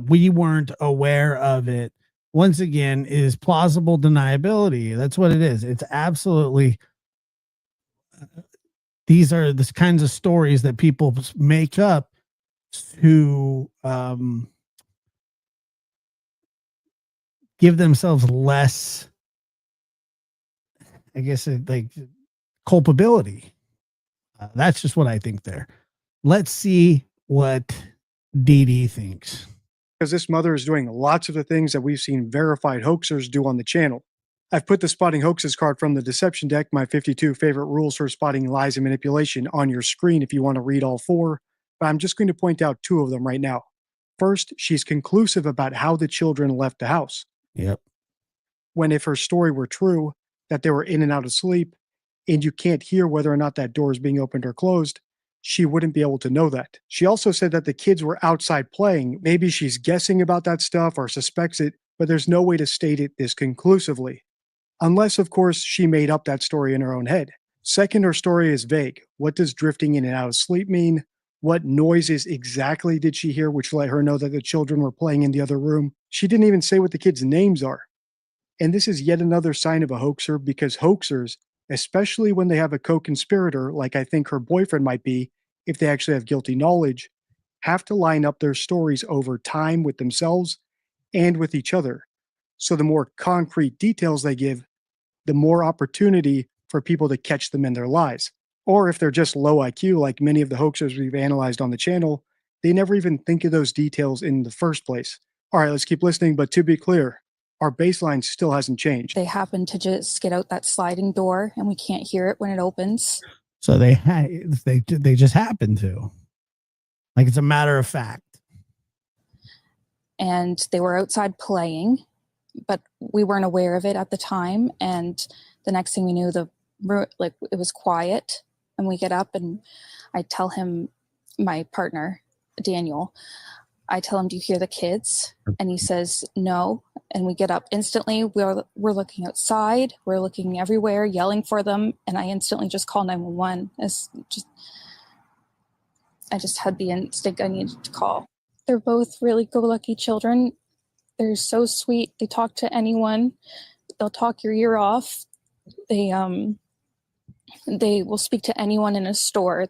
we weren't aware of it, once again is plausible deniability. That's what it is. It's absolutely, these are the kinds of stories that people make up to give themselves less, I guess, like culpability. That's just what I think there. Let's see what Dee Dee thinks. because this mother is doing lots of the things that we've seen verified hoaxers do on the channel. I've put the spotting hoaxes card from the deception deck, my 52 favorite rules for spotting lies and manipulation, on your screen if you want to read all 4, but I'm just going to point out 2 of them right now. First, she's conclusive about how the children left the house. Yep. When if her story were true, that they were in and out of sleep, and you can't hear whether or not that door is being opened or closed, she wouldn't be able to know that. She also said that the kids were outside playing. Maybe she's guessing about that stuff or suspects it, but there's no way to state it this conclusively. Unless, of course, she made up that story in her own head. Second, her story is vague. What does drifting in and out of sleep mean? What noises exactly did she hear which let her know that the children were playing in the other room? She didn't even say what the kids' names are. And this is yet another sign of a hoaxer, because hoaxers, especially when they have a co-conspirator, like I think her boyfriend might be, if they actually have guilty knowledge, have to line up their stories over time with themselves and with each other. So the more concrete details they give, the more opportunity for people to catch them in their lies. Or if they're just low IQ, like many of the hoaxers we've analyzed on the channel, they never even think of those details in the first place. All right, let's keep listening, but to be clear, our baseline still hasn't changed. They happen to just get out that sliding door and we can't hear it when it opens. So they just happen to. Like, it's a matter of fact. And they were outside playing, but we weren't aware of it at the time. And the next thing we knew, it was quiet. And we get up and I tell him, my partner, Daniel, I tell him, do you hear the kids? And he says, no. And we get up instantly. We're looking outside. We're looking everywhere, yelling for them. And I instantly just call 911. I just had the instinct I needed to call. They're both really go-lucky children. They're so sweet. They talk to anyone. They'll talk your ear off. They will speak to anyone in a store.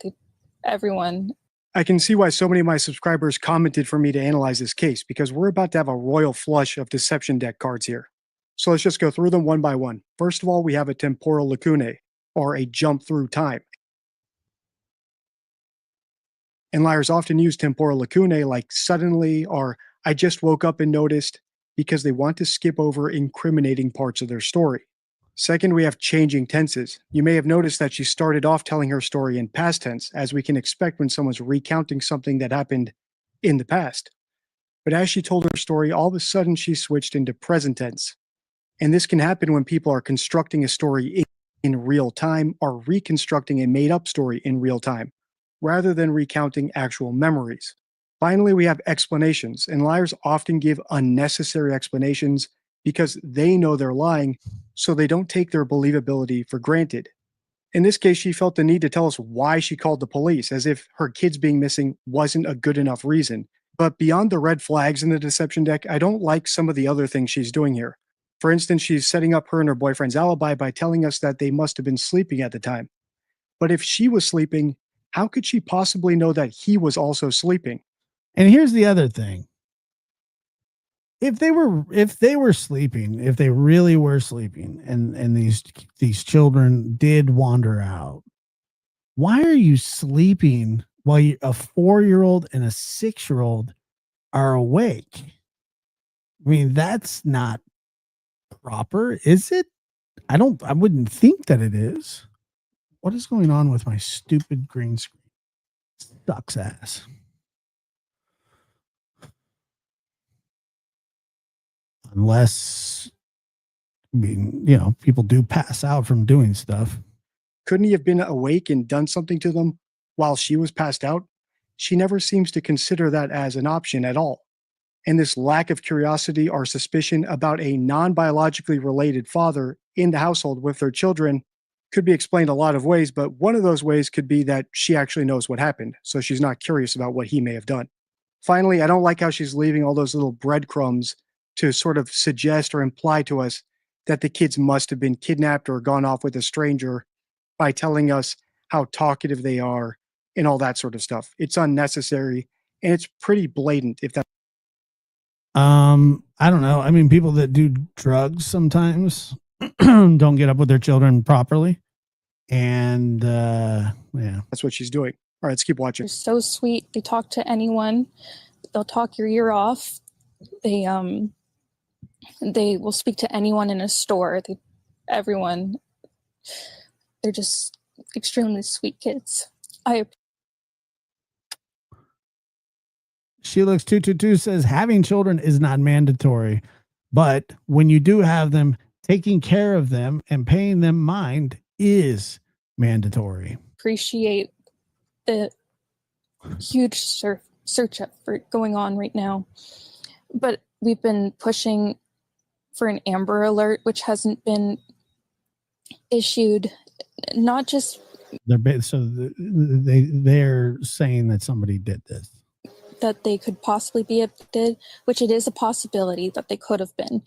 Everyone. I can see why so many of my subscribers commented for me to analyze this case, because we're about to have a royal flush of deception deck cards here. So let's just go through them one by one. First of all, we have a temporal lacunae, or a jump through time. And liars often use temporal lacunae like suddenly or I just woke up and noticed, because they want to skip over incriminating parts of their story. Second, we have changing tenses. You may have noticed that she started off telling her story in past tense, as we can expect when someone's recounting something that happened in the past. But as she told her story, all of a sudden she switched into present tense. And this can happen when people are constructing a story in real time or reconstructing a made-up story in real time, rather than recounting actual memories. Finally, we have explanations, and liars often give unnecessary explanations because they know they're lying, so they don't take their believability for granted. In this case, she felt the need to tell us why she called the police, as if her kids being missing wasn't a good enough reason. But beyond the red flags in the deception deck, I don't like some of the other things she's doing here. For instance, she's setting up her and her boyfriend's alibi by telling us that they must have been sleeping at the time. But if she was sleeping, how could she possibly know that he was also sleeping? And here's the other thing. If they were sleeping, if they really were sleeping, and these children did wander out, why are you sleeping while a 4-year-old and a 6-year-old are awake? I mean, that's not proper, is it? I wouldn't think that it is. What is going on with my stupid green screen? Sucks ass. Unless, I mean, people do pass out from doing stuff. Couldn't he have been awake and done something to them while she was passed out? She never seems to consider that as an option at all. And this lack of curiosity or suspicion about a non-biologically related father in the household with their children could be explained a lot of ways, but one of those ways could be that she actually knows what happened, so she's not curious about what he may have done. Finally, I don't like how she's leaving all those little breadcrumbs to sort of suggest or imply to us that the kids must have been kidnapped or gone off with a stranger by telling us how talkative they are and all that sort of stuff. It's unnecessary and it's pretty blatant if that. I don't know. I mean, people that do drugs sometimes don't get up with their children properly. And yeah, that's what she's doing. All right, let's keep watching. They're so sweet. They talk to anyone. They'll talk your ear off. They will speak to anyone in a store. Everyone. They're just extremely sweet kids. Sheelix222 says having children is not mandatory, but when you do have them, taking care of them and paying them mind is mandatory. Appreciate the huge search effort going on right now, but we've been pushing for an Amber Alert, which hasn't been issued. Not just they're saying that somebody did this, that they could possibly be abducted, which it is a possibility that they could have been,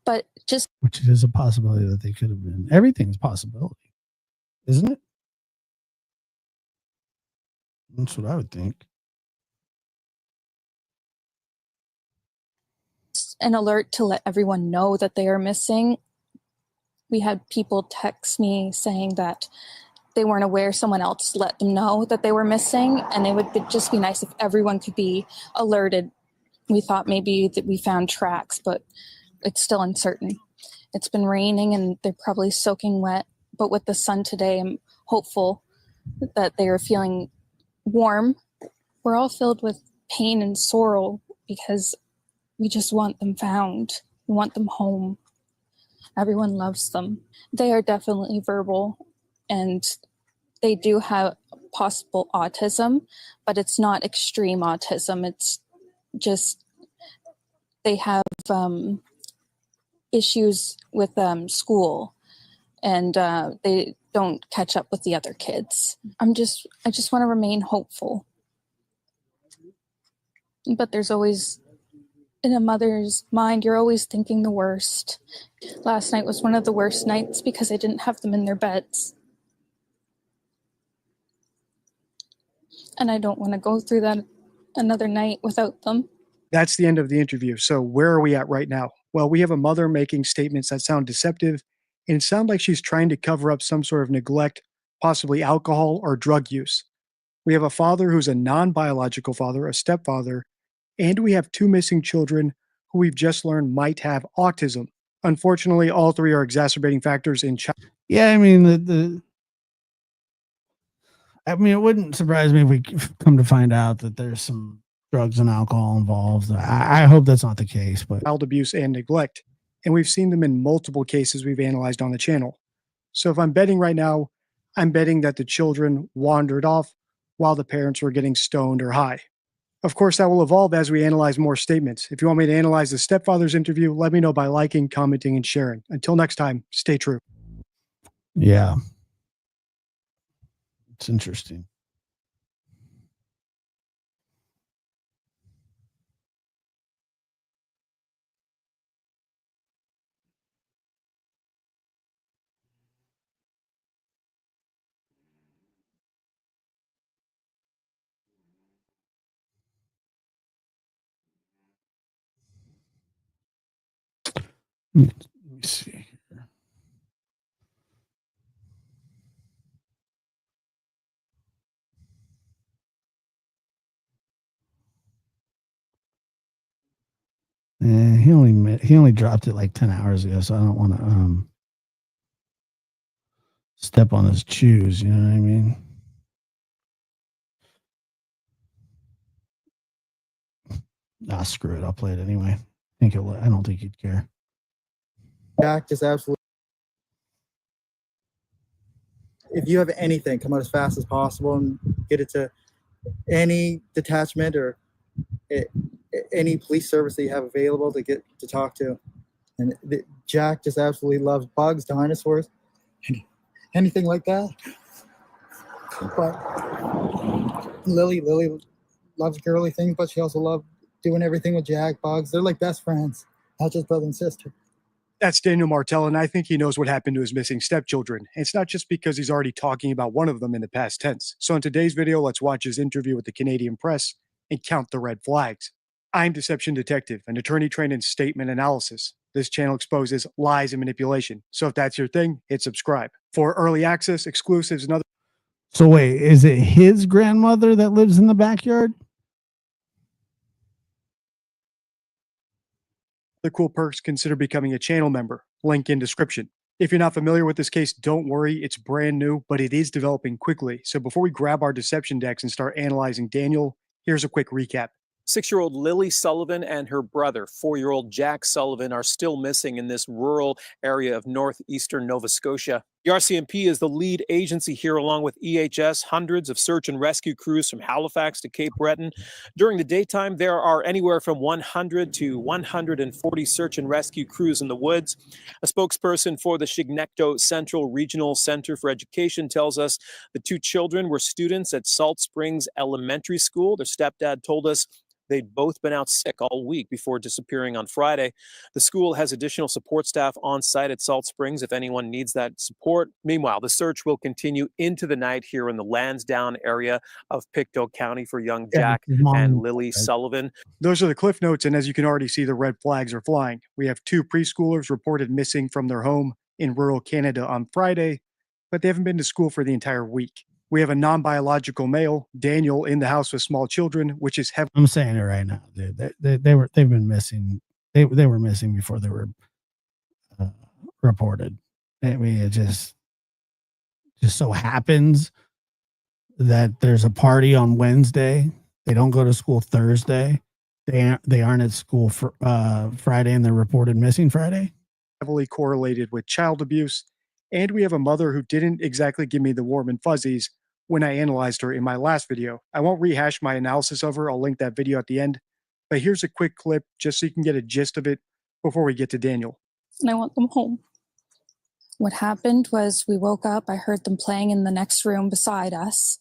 but just which it is a possibility that they could have been. Everything's a possibility, isn't it? That's what I would think. An alert to let everyone know that they are missing. We had people text me saying that they weren't aware, someone else let them know that they were missing, and it would just be nice if everyone could be alerted. We thought maybe that we found tracks, but it's still uncertain. It's been raining and they're probably soaking wet, but with the sun today, I'm hopeful that they are feeling warm. We're all filled with pain and sorrow because we just want them found. We want them home. Everyone loves them. They are definitely verbal and they do have possible autism, but it's not extreme autism. It's just they have issues with school and they don't catch up with the other kids. I just want to remain hopeful. But there's always, in a mother's mind, you're always thinking the worst. Last night was one of the worst nights because I didn't have them in their beds. And I don't want to go through that another night without them. That's the end of the interview. So where are we at right now? Well, we have a mother making statements that sound deceptive and sound like she's trying to cover up some sort of neglect, possibly alcohol or drug use. We have a father who's a non-biological father, a stepfather, and we have two missing children who we've just learned might have autism. Unfortunately, all three are exacerbating factors in child. Yeah, I mean, it wouldn't surprise me if we come to find out that there's some drugs and alcohol involved. I hope that's not the case, but child abuse and neglect. And we've seen them in multiple cases we've analyzed on the channel. So if I'm betting right now, I'm betting that the children wandered off while the parents were getting stoned or high. Of course, that will evolve as we analyze more statements. If you want me to analyze the stepfather's interview, let me know by liking, commenting, and sharing. Until next time, stay true. Yeah. It's interesting. Let me see here. He only dropped it like 10 hours ago, so I don't want to step on his shoes, you know what I mean? Ah, screw it. I'll play it anyway. I don't think he'd care. Jack is absolutely. if you have anything, come out as fast as possible and get it to any detachment or any police service that you have available to get to talk to. And Jack just absolutely loves bugs, dinosaurs, anything like that. But Lily loves girly things, but she also loves doing everything with Jack, bugs. They're like best friends, not just brother and sister. That's Daniel Martell, and I think he knows what happened to his missing stepchildren. And it's not just because he's already talking about one of them in the past tense. So in today's video, let's watch his interview with the Canadian press and count the red flags. I'm Deception Detective, an attorney trained in statement analysis. This channel exposes lies and manipulation. So if that's your thing, hit subscribe. For early access, exclusives, and other... So wait, is it his grandmother that lives in the backyard? The cool perks, consider becoming a channel member. Link in description. If you're not familiar with this case, don't worry, it's brand new, but it is developing quickly. So before we grab our deception decks and start analyzing Daniel, here's a quick recap. 6-year-old Lilly Sullivan and her brother, 4-year-old Jack Sullivan, are still missing in this rural area of northeastern Nova Scotia. The RCMP is the lead agency here, along with EHS, hundreds of search and rescue crews from Halifax to Cape Breton. During the daytime, there are anywhere from 100 to 140 search and rescue crews in the woods. A spokesperson for the Chignecto Central Regional Center for Education tells us the two children were students at Salt Springs Elementary School. Their stepdad told us they'd both been out sick all week before disappearing on Friday. The school has additional support staff on site at Salt Springs if anyone needs that support. Meanwhile, the search will continue into the night here in the Lansdowne area of Pictou County for young Jack and Lilly Sullivan. Those are the cliff notes, and as you can already see, the red flags are flying. We have 2 preschoolers reported missing from their home in rural Canada on Friday, but they haven't been to school for the entire week. We have a non-biological male, Daniel, in the house with small children, which is heavy. I'm saying it right now, dude. They've been missing. They were missing before they were reported. I mean, it just so happens that there's a party on Wednesday. They don't go to school Thursday. They aren't at school for Friday, and they're reported missing Friday. Heavily correlated with child abuse. And we have a mother who didn't exactly give me the warm and fuzzies when I analyzed her in my last video. I won't rehash my analysis of her. I'll link that video at the end. But here's a quick clip just so you can get a gist of it before we get to Daniel. And I want them home. What happened was we woke up, I heard them playing in the next room beside us,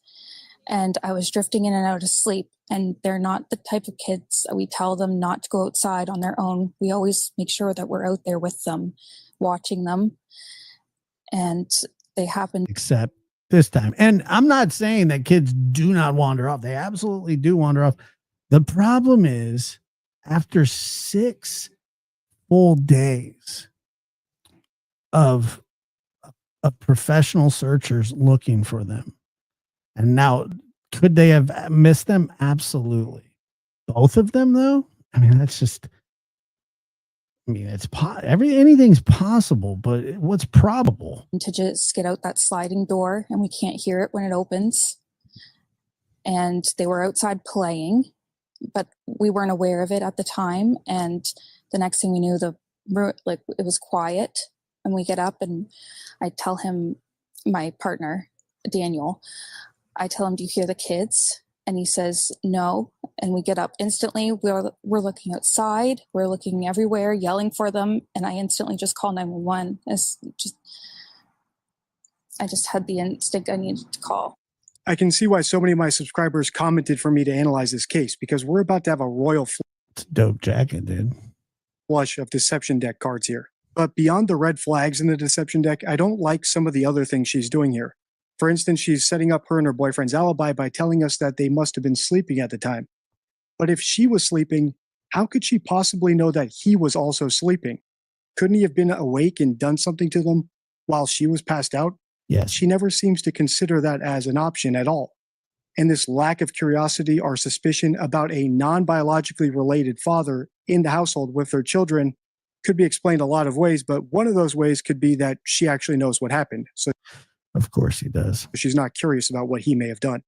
and I was drifting in and out of sleep. And they're not the type of kids that we tell them not to go outside on their own. We always make sure that we're out there with them, watching them. And they happen. Except this time. And I'm not saying that kids do not wander off. They absolutely do wander off. The problem is, after 6 full days of professional searchers looking for them, and now could they have missed them? Absolutely. Both of them, though? I mean, that's just... I mean, anything's possible, but what's probable? To just get out that sliding door, and we can't hear it when it opens. And they were outside playing, but we weren't aware of it at the time. And the next thing we knew, it was quiet. And we get up, and I tell him, my partner, Daniel, I tell him, "Do you hear the kids?" And he says, "No." And we get up instantly. We're looking outside. We're looking everywhere, yelling for them. And I instantly just call 911. I just had the instinct I needed to call. I can see why so many of my subscribers commented for me to analyze this case, because we're about to have a royal dope jacket, dude. Flush of deception deck cards here. But beyond the red flags in the deception deck, I don't like some of the other things she's doing here. For instance, she's setting up her and her boyfriend's alibi by telling us that they must have been sleeping at the time. But if she was sleeping, how could she possibly know that he was also sleeping? Couldn't he have been awake and done something to them while she was passed out? Yes. She never seems to consider that as an option at all. And this lack of curiosity or suspicion about a non-biologically related father in the household with their children could be explained a lot of ways, but one of those ways could be that she actually knows what happened. So of course he does. She's not curious about what he may have done.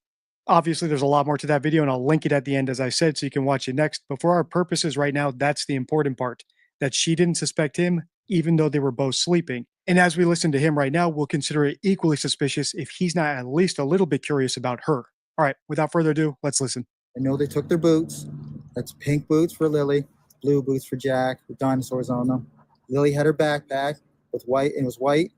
Obviously, there's a lot more to that video, and I'll link it at the end, as I said, so you can watch it next. But for our purposes right now, that's the important part, that she didn't suspect him, even though they were both sleeping. And as we listen to him right now, we'll consider it equally suspicious if he's not at least a little bit curious about her. All right, without further ado, let's listen. I know they took their boots. That's pink boots for Lily, blue boots for Jack with dinosaurs on them. Lily had her backpack with white, and it was white,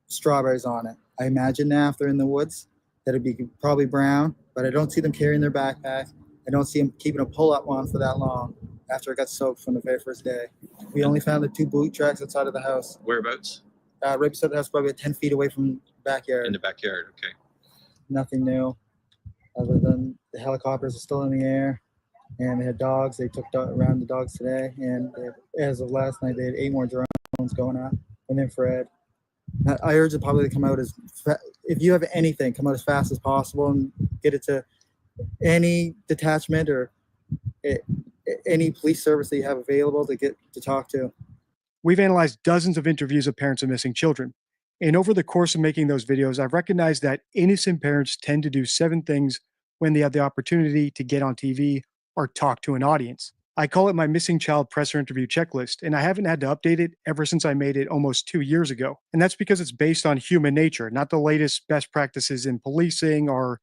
strawberries on it. I imagine now if they're in the woods, that it'd be probably brown, but I don't see them carrying their backpack. I don't see them keeping a pull-up on for that long after it got soaked from the very first day. We only found the 2 boot tracks outside of the house. Whereabouts? Right beside the house, probably 10 feet away from the backyard. In the backyard, okay. Nothing new, other than the helicopters are still in the air, and they had dogs. They took around the dogs today, and as of last night, they had 8 more drones going on from infrared. I urge the public to come out if you have anything, come out as fast as possible and get it to any detachment or any police service that you have available to get to talk to. We've analyzed dozens of interviews of parents of missing children. And over the course of making those videos, I've recognized that innocent parents tend to do 7 things when they have the opportunity to get on TV or talk to an audience. I call it my missing child presser interview checklist, and I haven't had to update it ever since I made it almost 2 years ago. And that's because it's based on human nature, not the latest best practices in policing or,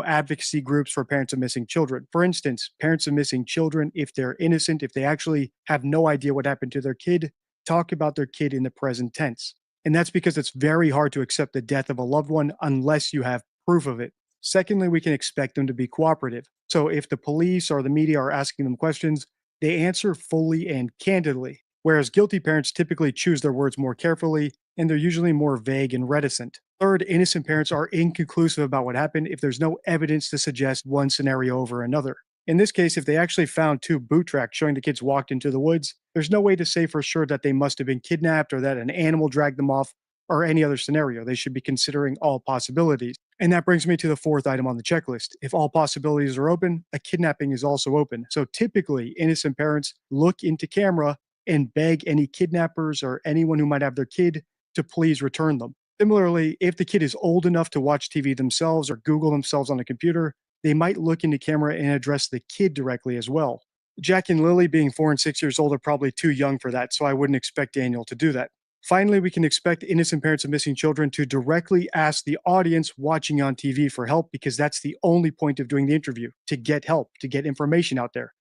advocacy groups for parents of missing children. For instance, parents of missing children, if they're innocent, if they actually have no idea what happened to their kid, talk about their kid in the present tense. And that's because it's very hard to accept the death of a loved one unless you have proof of it. Secondly, we can expect them to be cooperative. So if the police or the media are asking them questions, they answer fully and candidly, whereas guilty parents typically choose their words more carefully, and they're usually more vague and reticent. Third, innocent parents are inconclusive about what happened if there's no evidence to suggest one scenario over another. In this case, if they actually found 2 boot tracks showing the kids walked into the woods, there's no way to say for sure that they must have been kidnapped or that an animal dragged them off or any other scenario. They should be considering all possibilities. And that brings me to the 4th item on the checklist. If all possibilities are open, a kidnapping is also open. So typically, innocent parents look into camera and beg any kidnappers or anyone who might have their kid to please return them. Similarly, if the kid is old enough to watch TV themselves or Google themselves on a computer, they might look into camera and address the kid directly as well. Jack and Lily, being 4 and 6 years old, are probably too young for that, so I wouldn't expect Daniel to do that. Finally, we can expect innocent parents of missing children to directly ask the audience watching on TV for help, because that's the only point of doing the interview, to get help, to get information out there.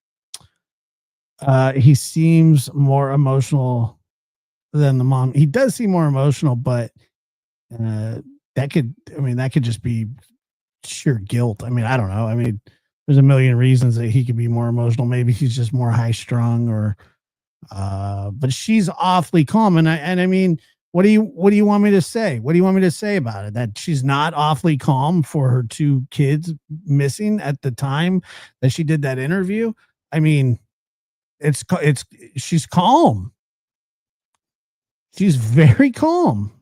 He seems more emotional than the mom. He does seem more emotional, but that could just be sheer guilt. I mean, I don't know. I mean, there's a million reasons that he could be more emotional. Maybe he's just more high strung, or but she's awfully calm. And I mean, what do you want me to say? What do you want me to say about it? That she's not awfully calm for her 2 kids missing at the time that she did that interview? I mean, she's calm. She's very calm.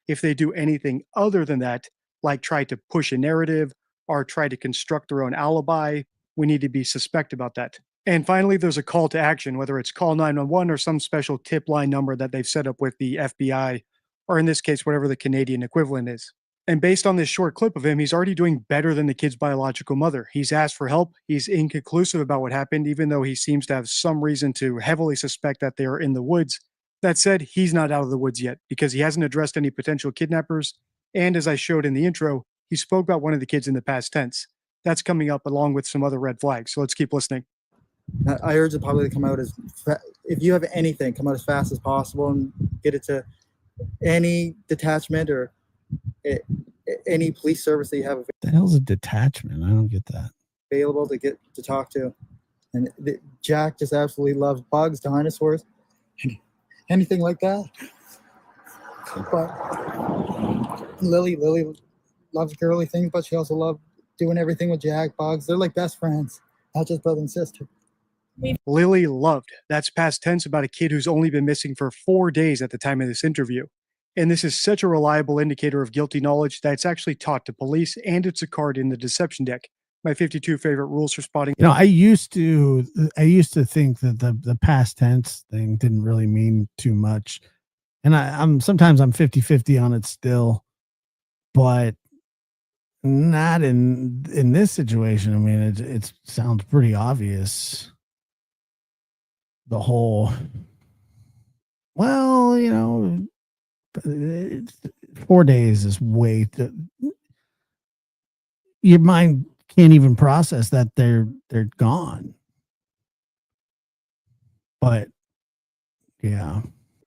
If they do anything other than that, like try to push a narrative or try to construct their own alibi, we need to be suspect about that. And finally, there's a call to action, whether it's call 911 or some special tip line number that they've set up with the FBI, or in this case, whatever the Canadian equivalent is. And based on this short clip of him, he's already doing better than the kid's biological mother. He's asked for help. He's inconclusive about what happened, even though he seems to have some reason to heavily suspect that they are in the woods. That said, he's not out of the woods yet because he hasn't addressed any potential kidnappers. And as I showed in the intro, he spoke about one of the kids in the past tense. That's coming up along with some other red flags. So let's keep listening. I urge the public to come out if you have anything, come out as fast as possible and get it to any detachment or any police service that you have The hell's a detachment? I don't get that. available to get to talk to. And Jack just absolutely loves bugs, dinosaurs, anything like that. But Lily loves girly things, but she also loves doing everything with Jack, bugs. They're like best friends, not just brother and sister. Lily loved. That's past tense about a kid who's only been missing for 4 days at the time of this interview. And this is such a reliable indicator of guilty knowledge that it's actually taught to police, and it's a card in the deception deck. My 52 favorite rules for spotting. I used to think that the past tense thing didn't really mean too much. And I'm sometimes 50-50 on it still, but not in this situation. I mean, it sounds pretty obvious. The whole well, 4 days is your mind can't even process that they're gone. But yeah.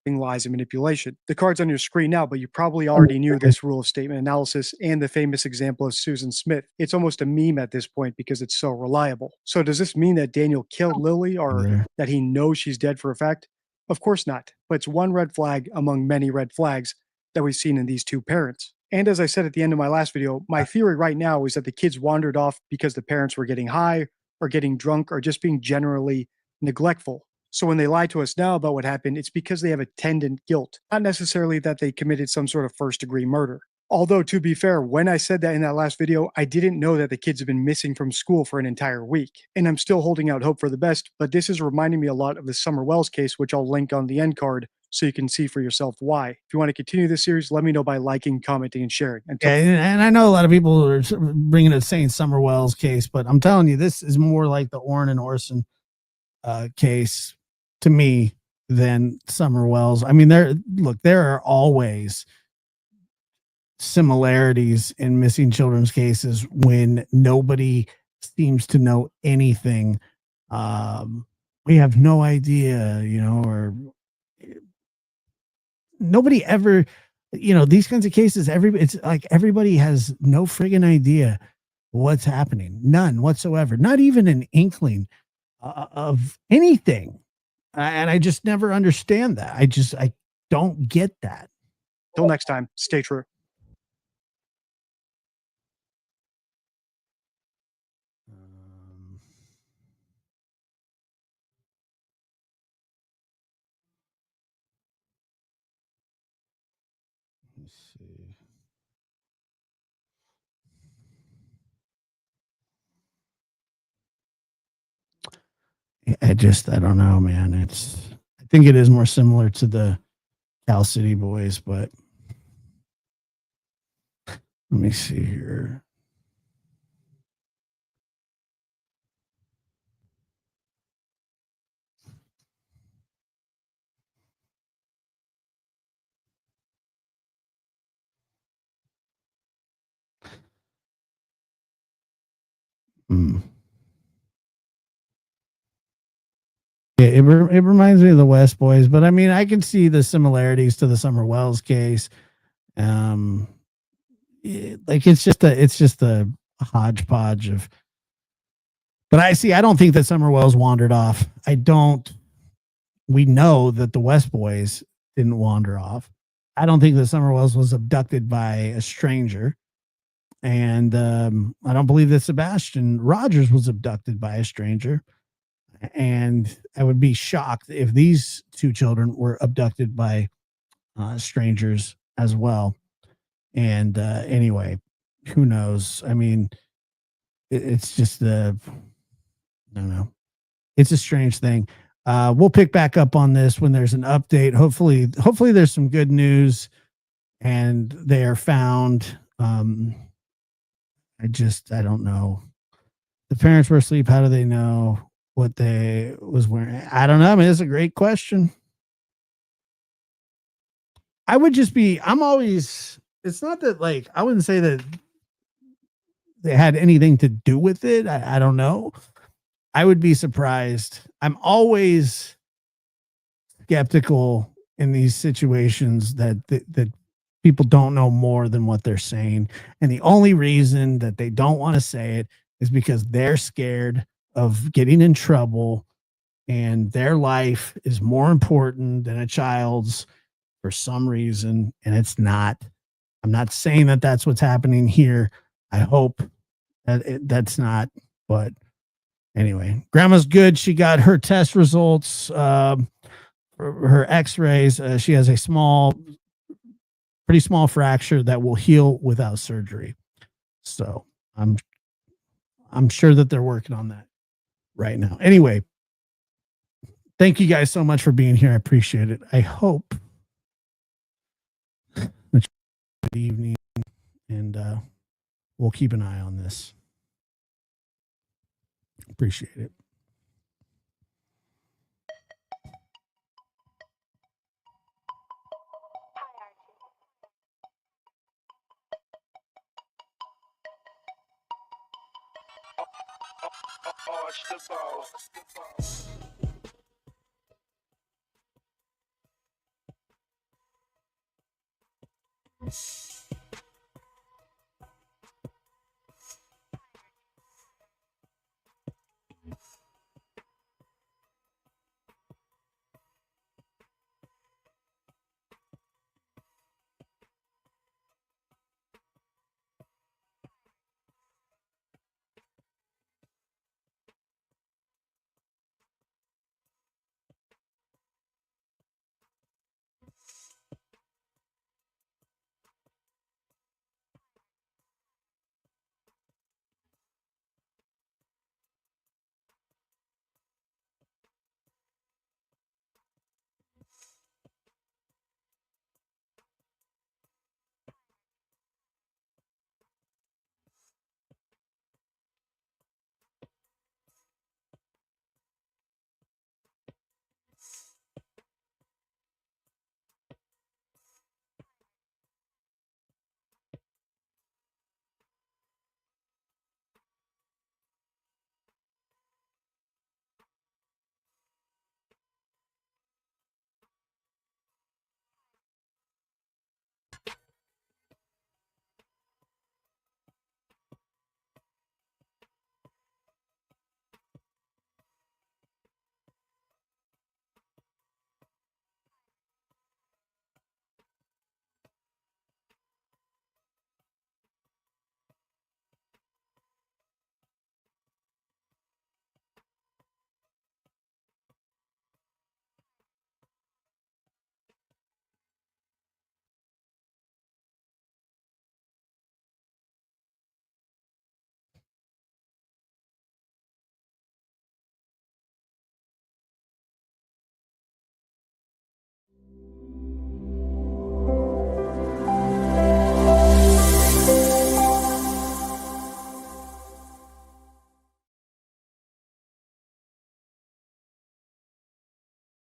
Lies and manipulation. The card's on your screen now, but you probably already knew this rule of statement analysis and the famous example of Susan Smith. It's almost a meme at this point because it's so reliable. So does this mean that Daniel killed Lilly or that he knows she's dead for a fact? Of course not, but it's one red flag among many red flags that we've seen in these two parents. And as I said at the end of my last video, my theory right now is that the kids wandered off because the parents were getting high or getting drunk or just being generally neglectful. So when they lie to us now about what happened, it's because they have attendant guilt, not necessarily that they committed some sort of first-degree murder. Although, to be fair, when I said that in that last video, I didn't know that the kids have been missing from school for an entire week. And I'm still holding out hope for the best, but this is reminding me a lot of the Summer Wells case, which I'll link on the end card so you can see for yourself why. If you want to continue this series, let me know by liking, commenting, and sharing. Yeah, and I know a lot of people are bringing it saying Summer Wells case, but I'm telling you, this is more like the Orrin and Orson case to me than Summer Wells. I mean, there are always similarities in missing children's cases when nobody seems to know anything. We have no idea, or nobody ever, these kinds of cases, it's like everybody has no friggin' idea what's happening. None whatsoever. Not even an inkling of anything. And I just never understand that. I don't get that. Till next time, stay true. Let's see. I don't know, man. I think it is more similar to the Cal City boys, but let me see here. It reminds me of the West Boys, but I mean, I can see the similarities to the Summer Wells case. It's just a hodgepodge of. But I don't think that Summer Wells wandered off. We know that the West Boys didn't wander off. I don't think that Summer Wells was abducted by a stranger. And I don't believe that Sebastian Rogers was abducted by a stranger. And I would be shocked if these two children were abducted by strangers as well. And anyway, who knows? I mean, it's just I don't know. It's a strange thing. We'll pick back up on this when there's an update. Hopefully there's some good news and they are found. I don't know. The parents were asleep. How do they know what they was wearing? I don't know. I mean, it's a great question. It's not that I wouldn't say that they had anything to do with it. I don't know. I would be surprised. I'm always skeptical in these situations that people don't know more than what they're saying. And the only reason that they don't want to say it is because they're scared of getting in trouble and their life is more important than a child's for some reason. And it's not. I'm not saying that that's what's happening here. I hope that that's not, but anyway, grandma's good. She got her test results, her x-rays. She has a pretty small fracture that will heal without surgery. So I'm sure that they're working on that right now. Anyway, thank you guys so much for being here. I appreciate it. I hope that you have a good evening, and we'll keep an eye on this. Appreciate it. arch the bow.